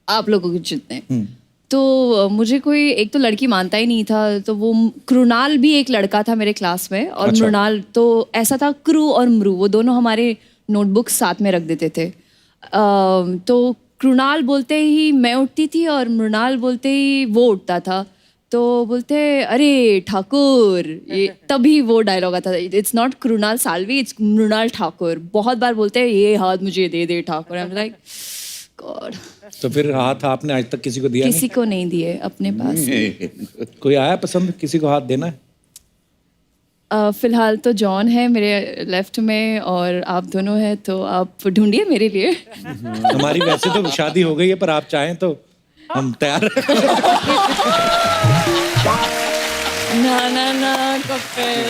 आप लोगों के जितने। तो मुझे कोई एक तो लड़की मानता ही नहीं था, तो वो कृणाल भी एक लड़का था मेरे क्लास में, और मृणाल, तो ऐसा था क्रू और मृु, वो दोनों हमारे नोटबुक साथ में रख देते थे। तो कृणाल बोलते ही मैं उठती थी और मृणाल बोलते ही वो उठता था, तो बोलते अरे ठाकुर, ये तभी वो डायलॉग आता था, it's not Krunal Salvi, it's Mrunal Thakur. बहुत बार बोलते हैं ये हाथ मुझे दे दे Thakur, I am like God. तो फिर हाथ आपने आज तक किसी को दिया? किसी को नहीं दिए अपने पास। कोई आया पसंद किसी को हाथ देना है? फिलहाल तो जॉन है मेरे लेफ्ट में और आप दोनों हैं, तो आप ढूंढिए मेरे लिए। हमारी वैसे तो शादी हो गई है, पर आप चाहें तो हम तैयार हैं। ना कपिल।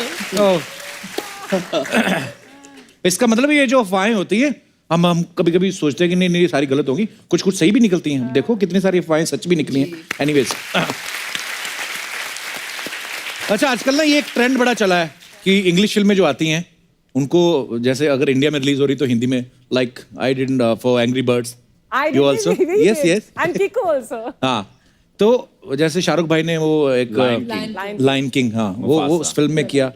इसका मतलब ये जो अफवाहें होती है, हम कभी कभी सोचते हैं कि नहीं ये सारी गलत होगी, कुछ कुछ सही भी निकलती हैं। देखो कितनी सारी अफवाहें सच भी निकली हैं। एनीवेज, अच्छा आजकल ना ये एक ट्रेंड बड़ा चला है कि इंग्लिश फिल्में जो आती हैं उनको, जैसे अगर इंडिया में रिलीज हो रही तो हिंदी में, like I did for Angry Birds, you also, yes yes, and Kiko also. हाँ, तो जैसे शाहरुख भाई ने वो एक लायन किंग, हाँ वो उस फिल्म में किया।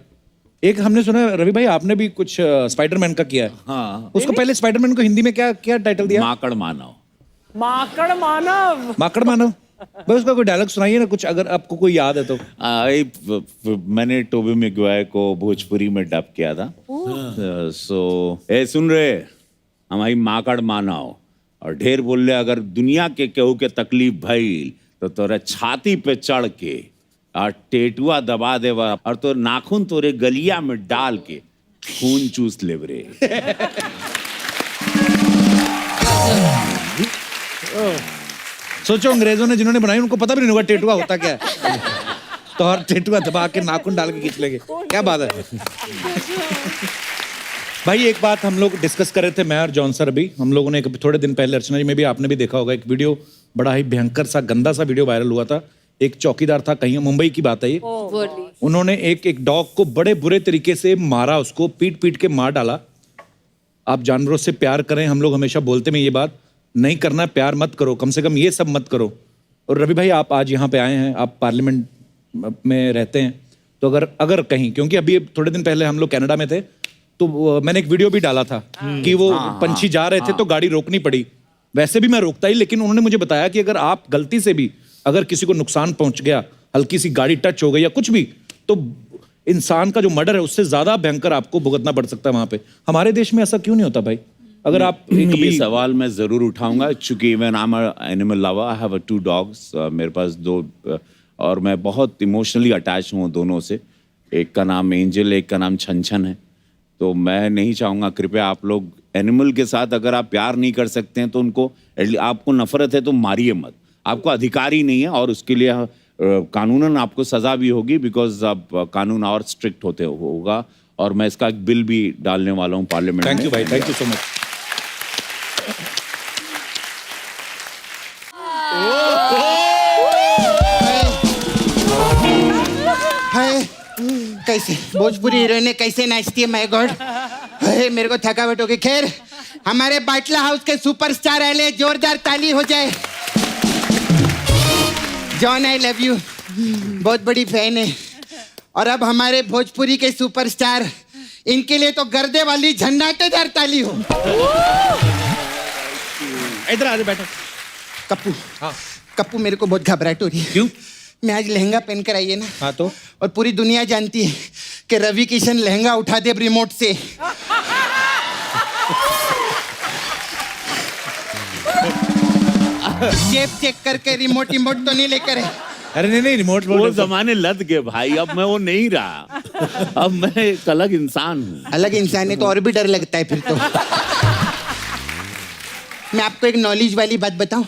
एक हमने सुना रवि भाई आपने भी कुछ स्पाइडरमैन का किया है। हाँ, उसको पहले स्पाइडरमैन को हिंदी में क्या क्या टाइटल दिया? माकड़ मानव। माकड़ मानव। माकड़ मानव। बस उसका कोई डायलॉग सुनाइए ना कुछ, अगर आपको कोई याद है तो। मैंने टोबी मैगवायर को भोजपुरी में डब किया था। सो ए सुन रहे, हमारी माकड़ मानव और ढेर बोल रहे, अगर दुनिया के केहू के तकलीफ भइल तो तोरे छाती पे चढ़ के और टेटुआ दबा दे और तो नाखून तोरे गलिया में डाल के खून चूस ले रे। सोचो अंग्रेजों ने जिन्होंने बनाई उनको पता भी नहीं होगा टेटुआ होता क्या है। तो और टेटुआ दबा के नाखून डाल के खींच लेंगे, क्या बात है। भाई एक बात हम लोग डिस्कस कर रहे थे, मैं और जॉन सर अभी, हम लोगों ने थोड़े दिन पहले, अर्चना जी में भी आपने भी देखा होगा, एक वीडियो बड़ा ही भयंकर सा गंदा सा वीडियो वायरल हुआ था। एक चौकीदार था, कहीं मुंबई की बात है ये, उन्होंने एक डॉग को बड़े बुरे तरीके से मारा, उसको पीट पीट के मार डाला। आप जानवरों से प्यार करें, हम लोग हमेशा बोलते हैं ये बात, नहीं करना प्यार मत करो, कम से कम ये सब मत करो। और रवि भाई आप आज यहाँ पे आए हैं, आप पार्लियामेंट में रहते हैं, तो अगर कहीं, क्योंकि अभी थोड़े दिन पहले हम लोग कनाडा में थे, तो मैंने एक वीडियो भी डाला था कि वो पंछी जा रहे थे तो गाड़ी रोकनी पड़ी। वैसे भी मैं रोकता ही, लेकिन उन्होंने मुझे बताया कि अगर आप गलती से भी अगर किसी को नुकसान पहुंच गया, हल्की सी गाड़ी टच हो गई या कुछ भी, तो इंसान का जो मर्डर है उससे ज्यादा भयंकर आपको भुगतना पड़ सकता है वहां पे। हमारे देश में ऐसा क्यों नहीं होता भाई? अगर आप ये सवाल मैं जरूर उठाऊंगा, चूंकि मैं नाम animal lover, I have 2 dogs, मेरे पास 2, और मैं बहुत इमोशनली अटैच हूँ दोनों से। एक का नाम एंजल, एक का नाम छन है। तो मैं नहीं चाहूँगा, कृपया आप लोग एनिमल के साथ अगर आप प्यार नहीं कर सकते हैं तो उनको, आपको नफरत है तो मारिए मत, आपको अधिकार ही नहीं है, और उसके लिए कानूनन आपको सजा भी होगी, बिकॉज अब कानून और स्ट्रिक्ट होगा। और मैं इसका एक बिल भी डालने वाला हूँ पार्लियामेंट में। थैंक यू भाई, थैंक यू सो मच। हाय, कैसे भोजपुरी हीरोइन कैसे नाचती है, माय गॉड। मेरे को थकावट हो गई। खैर, हमारे बाटला हाउस के सुपरस्टार आए, जोरदार ताली हो जाए। जॉन आई लव यू, बहुत बड़ी फैन है। और अब हमारे भोजपुरी के सुपरस्टार, इनके लिए तो गर्दे वाली झन्नाटेदार ताली हो। इधर आ जाओ, बैठो। कप्पू, हाँ कप्पू, मेरे को बहुत घबराहट हो रही है। क्यों? मैं आज लहंगा पहन कर आई है ना। हाँ तो? और पूरी दुनिया जानती है कि रवि किशन लहंगा उठा दे रिमोट से। जेब चेक करके रिमोट तो नहीं लेकर है। अरे नहीं, रिमोट वो जमाने लद गए भाई, अब मैं वो नहीं रहा। अब मैं एक अलग इंसान हूँ। अलग इंसान है तो और भी डर लगता है फिर तो। मैं आपको एक नॉलेज वाली बात बताऊं,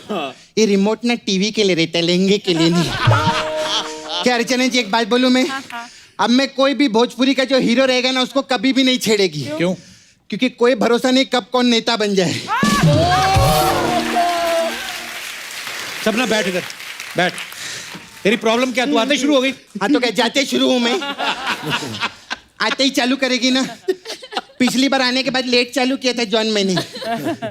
ये रिमोट ना टीवी के लिए रहता है, लहंगे के लिए नहीं। क्या अर्चना जी, एक बात बोलूं मैं, अब मैं कोई भी भोजपुरी का जो हीरो रहेगा ना, उसको कभी भी नहीं छेड़ेगी। क्यों? क्योंकि कोई भरोसा नहीं कब कौन नेता बन जाए। सपना बैठ इधर, बैठ। तेरी प्रॉब्लम क्या, तू आते शुरू हो गई? हाँ तो क्या जाते शुरू हूं मैं? आते ही चालू करेगी ना। पिछली बार आने के बाद लेट चालू किया था जॉन मैंने,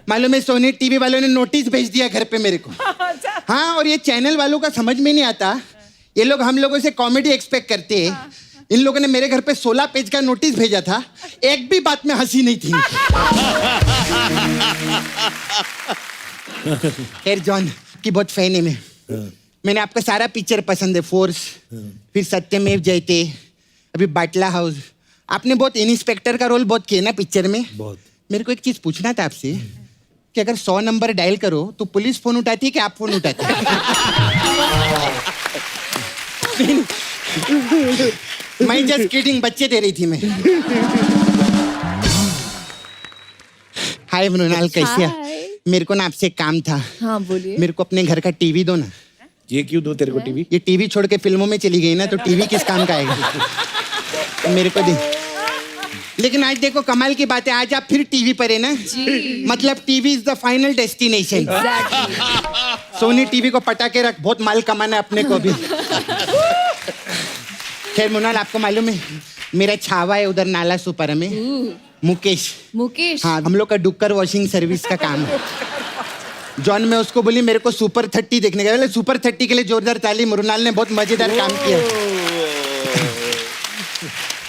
मालूम है, सोनी टीवी वालों ने नोटिस भेज दिया घर पे मेरे को। हाँ, और ये चैनल वालों का समझ में नहीं आता, ये लोग हम लोगों से कॉमेडी एक्सपेक्ट करते हैं। इन लोगों ने मेरे घर पे 16 पेज का नोटिस भेजा था, एक भी बात में हंसी नहीं थी। खैर, जॉन की बहुत फैन है मैं। मैंने आपका सारा पिक्चर पसंद है, फोर्स, फिर सत्यमेव जयते, अभी बाटला हाउस। आपने बहुत इंस्पेक्टर का रोल बहुत किया ना पिक्चर में। बहुत। मेरे को एक चीज पूछना था आपसे कि अगर 100 नंबर डायल करो तो पुलिस फोन उठाती है कि आप फोन उठाते हैं? मैं जस्ट किडिंग, बच्चे दे रही थी मैं। हाय मृणाल, कैसे है? मेरे को ना आपसे काम था। हाँ बोलिए। मेरे को अपने घर का टीवी दो ना। ये क्यों दो तेरे को टीवी? ये टीवी छोड़ के फिल्मों में चली गई ना, तो टीवी किस काम का आएगा? मेरे को दे। लेकिन आज देखो कमाल की बात है, आज आप फिर टीवी पर है ना जी। मतलब TV is the final destination. Sony TV को पटा के रख, बहुत माल कमाना है अपने को भी। खैर मुनाल, आपको मालूम है मेरा छावा है उधर नाला सुपर में, मुकेश। हाँ, हम लोग का डुक्कर वॉशिंग सर्विस का काम है। जॉन, मैं उसको बोली मेरे को सुपर 30 देखने का। सुपर 30 के लिए जोरदार ताली। मृणाल ने बहुत मजेदार काम किया।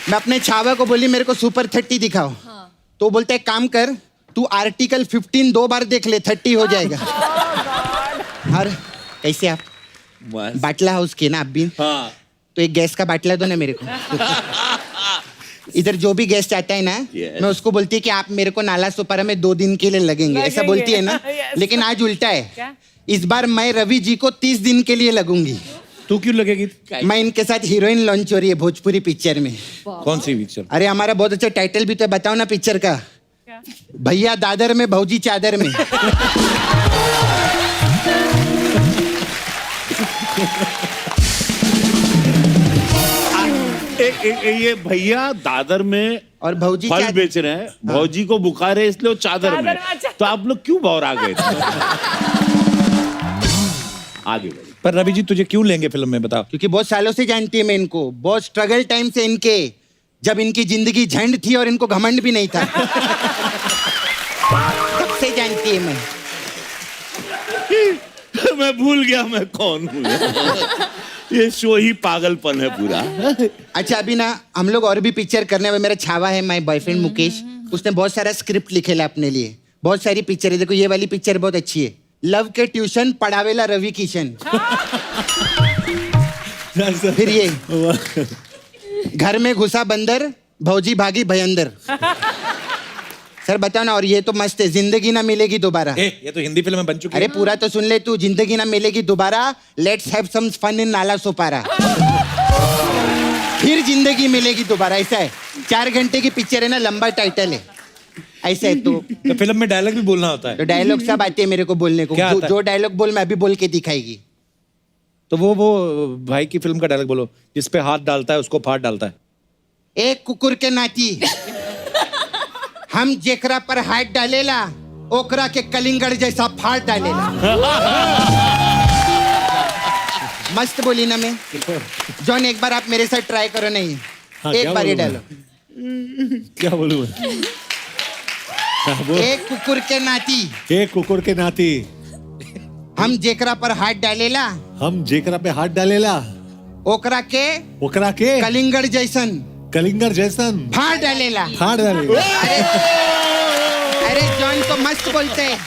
मैं अपने छावा को बोली मेरे को सुपर 30 दिखाओ। हाँ। तो बोलते एक काम कर, तू आर्टिकल 15 2 बार देख ले, 30 हो जाएगा। और कैसे आप बाटला हाउस के ना आप भी? हाँ। तो एक गैस का बाटला दो ना मेरे को। इधर जो भी गेस्ट आता है ना, मैं उसको बोलती है कि आप मेरे को नाला सुपारा में 2 दिन के लिए लगेंगे, ऐसा बोलती है ना। लेकिन आज उल्टा है, इस बार मैं रवि जी को 30 दिन के लिए लगूंगी। तू क्यों लगेगी? मैं इनके साथ हीरोइन लॉन्च हो रही है भोजपुरी पिक्चर में। कौन सी पिक्चर? अरे हमारा बहुत अच्छा टाइटल भी तो है, बताओ ना पिक्चर का। भैया दादर में भौजी चादर में। ये भैया दादर में और भौजी फल बेच रहे हैं, भौजी को बुखार है इसलिए वो चादर में। तो आप लोग क्यों बौरा गए थे? आगे बढ़िए। पर रवि जी तुझे क्यों लेंगे फिल्म में, बता। क्योंकि बहुत सालों से जानती है मैं इनको, बहुत स्ट्रगल टाइम से इनके, जब इनकी जिंदगी झंड थी और इनको घमंड भी नहीं था। तब से जानती है मैं। मैं भूल गया मैं कौन हूँ। ये शो ही पागलपन है पूरा। अच्छा अभी ना हम लोग और भी पिक्चर करने वाले, मेरा छावा है माय बॉयफ्रेंड मुकेश, उसने बहुत सारा स्क्रिप्ट लिखेला अपने लिए, बहुत सारी पिक्चर है। देखो ये वाली पिक्चर बहुत अच्छी है, लव के ट्यूशन पढ़ावेला रवि किशन। फिर ये घर में घुसा बंदर भौजी भागी भयंदर। सर बताओ ना, और ये तो मस्त है, जिंदगी ना मिलेगी दोबारा। ये तो हिंदी फिल्म में बन चुकी है। अरे पूरा तो सुन ले तू, जिंदगी Na Milegi Dobara, let's have some fun in Nala Sopara. फिर जिंदगी मिलेगी दोबारा, ऐसा है। 4 घंटे की पिक्चर है ना, लंबा टाइटल है, ऐसा है। तो फिल्म में डायलॉग भी बोलना होता है। तो डायलॉग सब आते हैं मेरे को बोलने को। जो डायलॉग बोल मैं अभी बोल के दिखाएगी। तो वो भाई की फिल्म का डायलॉग बोलो, जिस पे हाथ डालता है उसको फाड़ डालता है। एक कुकुर के नाती हम जेकरा पर हाथ डालेला ओकरा के कलिंगड़ जैसा फाड़ डालेला। मस्त बोली ना मैं। जॉन एक बार आप मेरे साथ ट्राई करो। नहीं एक बार ये डालो। क्या बोलूं? एक कुकुर के नाती, एक कुकुर के नाती हम जेकरा पर हाथ डालेला, हम जेकरा पे हाथ डालेला ओकरा के कलिंगड़ जैसन फाड़ डालेला। अरे जॉन तो मस्त बोलते हैं।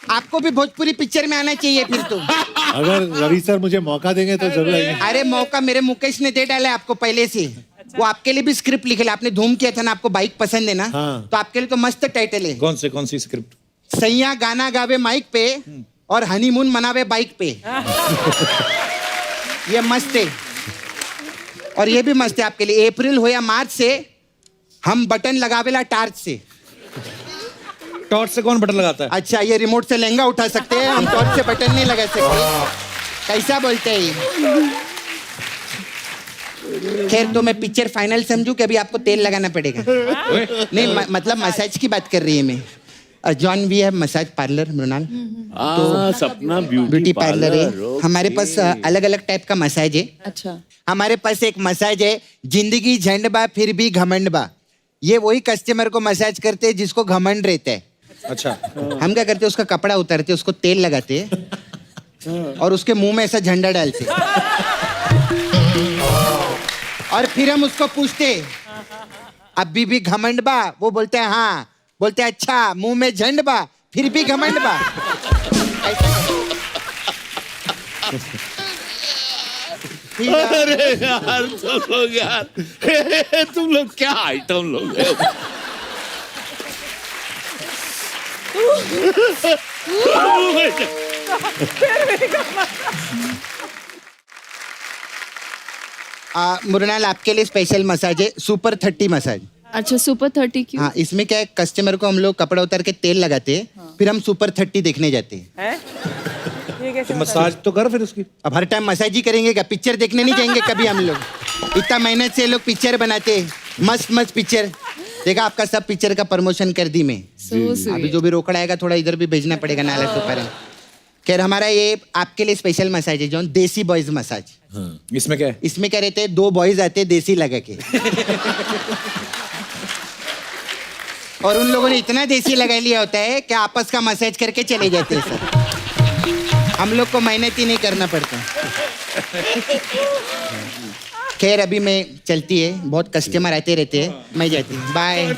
आपको भी भोजपुरी पिक्चर में आना चाहिए फिर तो। अगर रवि सर मुझे मौका देंगे तो जरूर आएंगे। अरे मौका मेरे मुकेश ने दे डाला है आपको पहले से। वो आपके लिए भी स्क्रिप्ट लिखे, आपने धूम किया था ना, आपको बाइक पसंद है ना। हाँ। तो आपके लिए तो मस्त टाइटल है। कौन सी स्क्रिप्ट? सैया गाना गावे माइक पे और हनीमून मनावे बाइक पे। ये मस्त है। और ये भी मस्त है आपके लिए, अप्रैल हो या मार्च से हम बटन लगावेला टार्च से। टॉर्च से कौन बटन लगाता है? अच्छा ये रिमोट से लहंगा उठा सकते हैं, हम टॉर्च से बटन नहीं लगा सकते। कैसा बोलते हैं ये? खैर तो मैं पिक्चर फाइनल समझूं कि अभी आपको तेल लगाना पड़ेगा? नहीं मतलब मसाज की बात कर रही है मैं। जॉन वी है मसाज पार्लर मृणाल, तो सपना ब्यूटी पार्लर है। हमारे पास अलग अलग टाइप का मसाज है। अच्छा हमारे पास एक मसाज है जिंदगी झंड बा फिर भी घमंड बा। ये वही कस्टमर को मसाज करते हैं जिसको घमंड रहता है। अच्छा हम क्या करते हैं, उसका कपड़ा उतारते, उसको तेल लगाते और उसके मुंह में ऐसा झंडा डालते और फिर हम उसको पूछते अभी भी घमंड बा? वो बोलते हैं हाँ। बोलते हैं अच्छा मुंह में झंड बा फिर भी घमंड बा। अरे यार तुम लोग क्या आइटम लोग हैं? मुरनाल आपके लिए स्पेशल मसाज है, सुपर 30 मसाज। अच्छा सुपर 30 क्यों? हाँ इसमें क्या है, कस्टमर को हम लोग कपड़ा उतार के तेल लगाते हैं, फिर हम सुपर 30 देखने जाते हैं। तो मसाज तो कर फिर उसकी। अब हर टाइम मसाज ही करेंगे क्या? पिक्चर देखने नहीं जाएंगे कभी हम लोग? इतना मेहनत से लोग पिक्चर बनाते हैं, मस्त मस्त पिक्चर। देखा आपका सब पिक्चर का प्रमोशन कर दी मैं। अभी जो भी रोकड़ा आएगा थोड़ा इधर भी भेजना पड़ेगा नाला सुपर। खैर हमारा ये आपके लिए स्पेशल मसाज है जो देसी बॉयज मसाज। इसमें क्या है? इसमें क्या रहते हैं, 2 बॉयज आते हैं देसी लगा के और उन लोगों ने इतना देसी लगा लिया होता है कि आपस का मसाज करके चले जाते हैं सर। हम लोग को मेहनत ही नहीं करना पड़ता। खैर अभी मैं चलती है, बहुत कस्टमर आते रहते हैं, मैं जाती हूँ, बाय।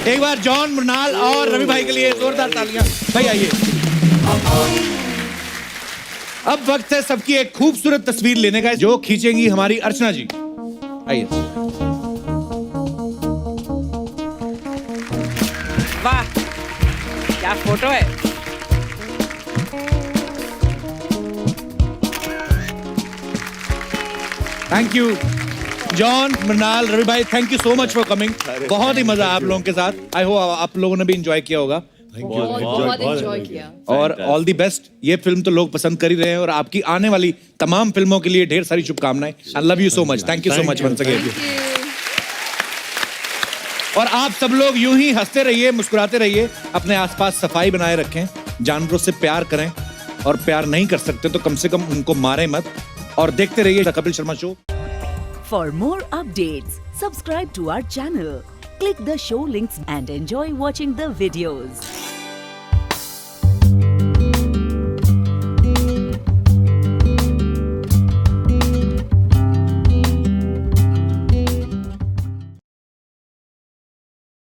एक बार जॉन, मृणाल और रवि भाई के लिए जोरदार तालियां। भाई आइए। अब वक्त है सबकी एक खूबसूरत तस्वीर लेने का, जो खींचेंगी हमारी अर्चना जी। आइए। वाह क्या फोटो है। Thank you John, Mrunal, Ravi भाई, thank you so much for coming. बहुत ही मजा आप लोगों के साथ। आई होप आप लोगों ने भी एंजॉय किया होगा बहुत एंजॉय किया। और ऑल दी बेस्ट। ये फिल्म तो लोग पसंद कर ही रहे हैं और आपकी आने वाली तमाम फिल्मों के लिए ढेर सारी शुभकामनाएं। I love you so much. Thank you so much once again. और आप सब लोग यूं ही हंसते रहिए, मुस्कुराते रहिए, अपने आसपास सफाई बनाए रखें, जानवरों से प्यार करें और प्यार नहीं कर सकते तो कम से कम उनको मारें मत। और देखते रहिए the Kapil Sharma show. For more updates, subscribe to our channel, click the show links and enjoy watching the videos.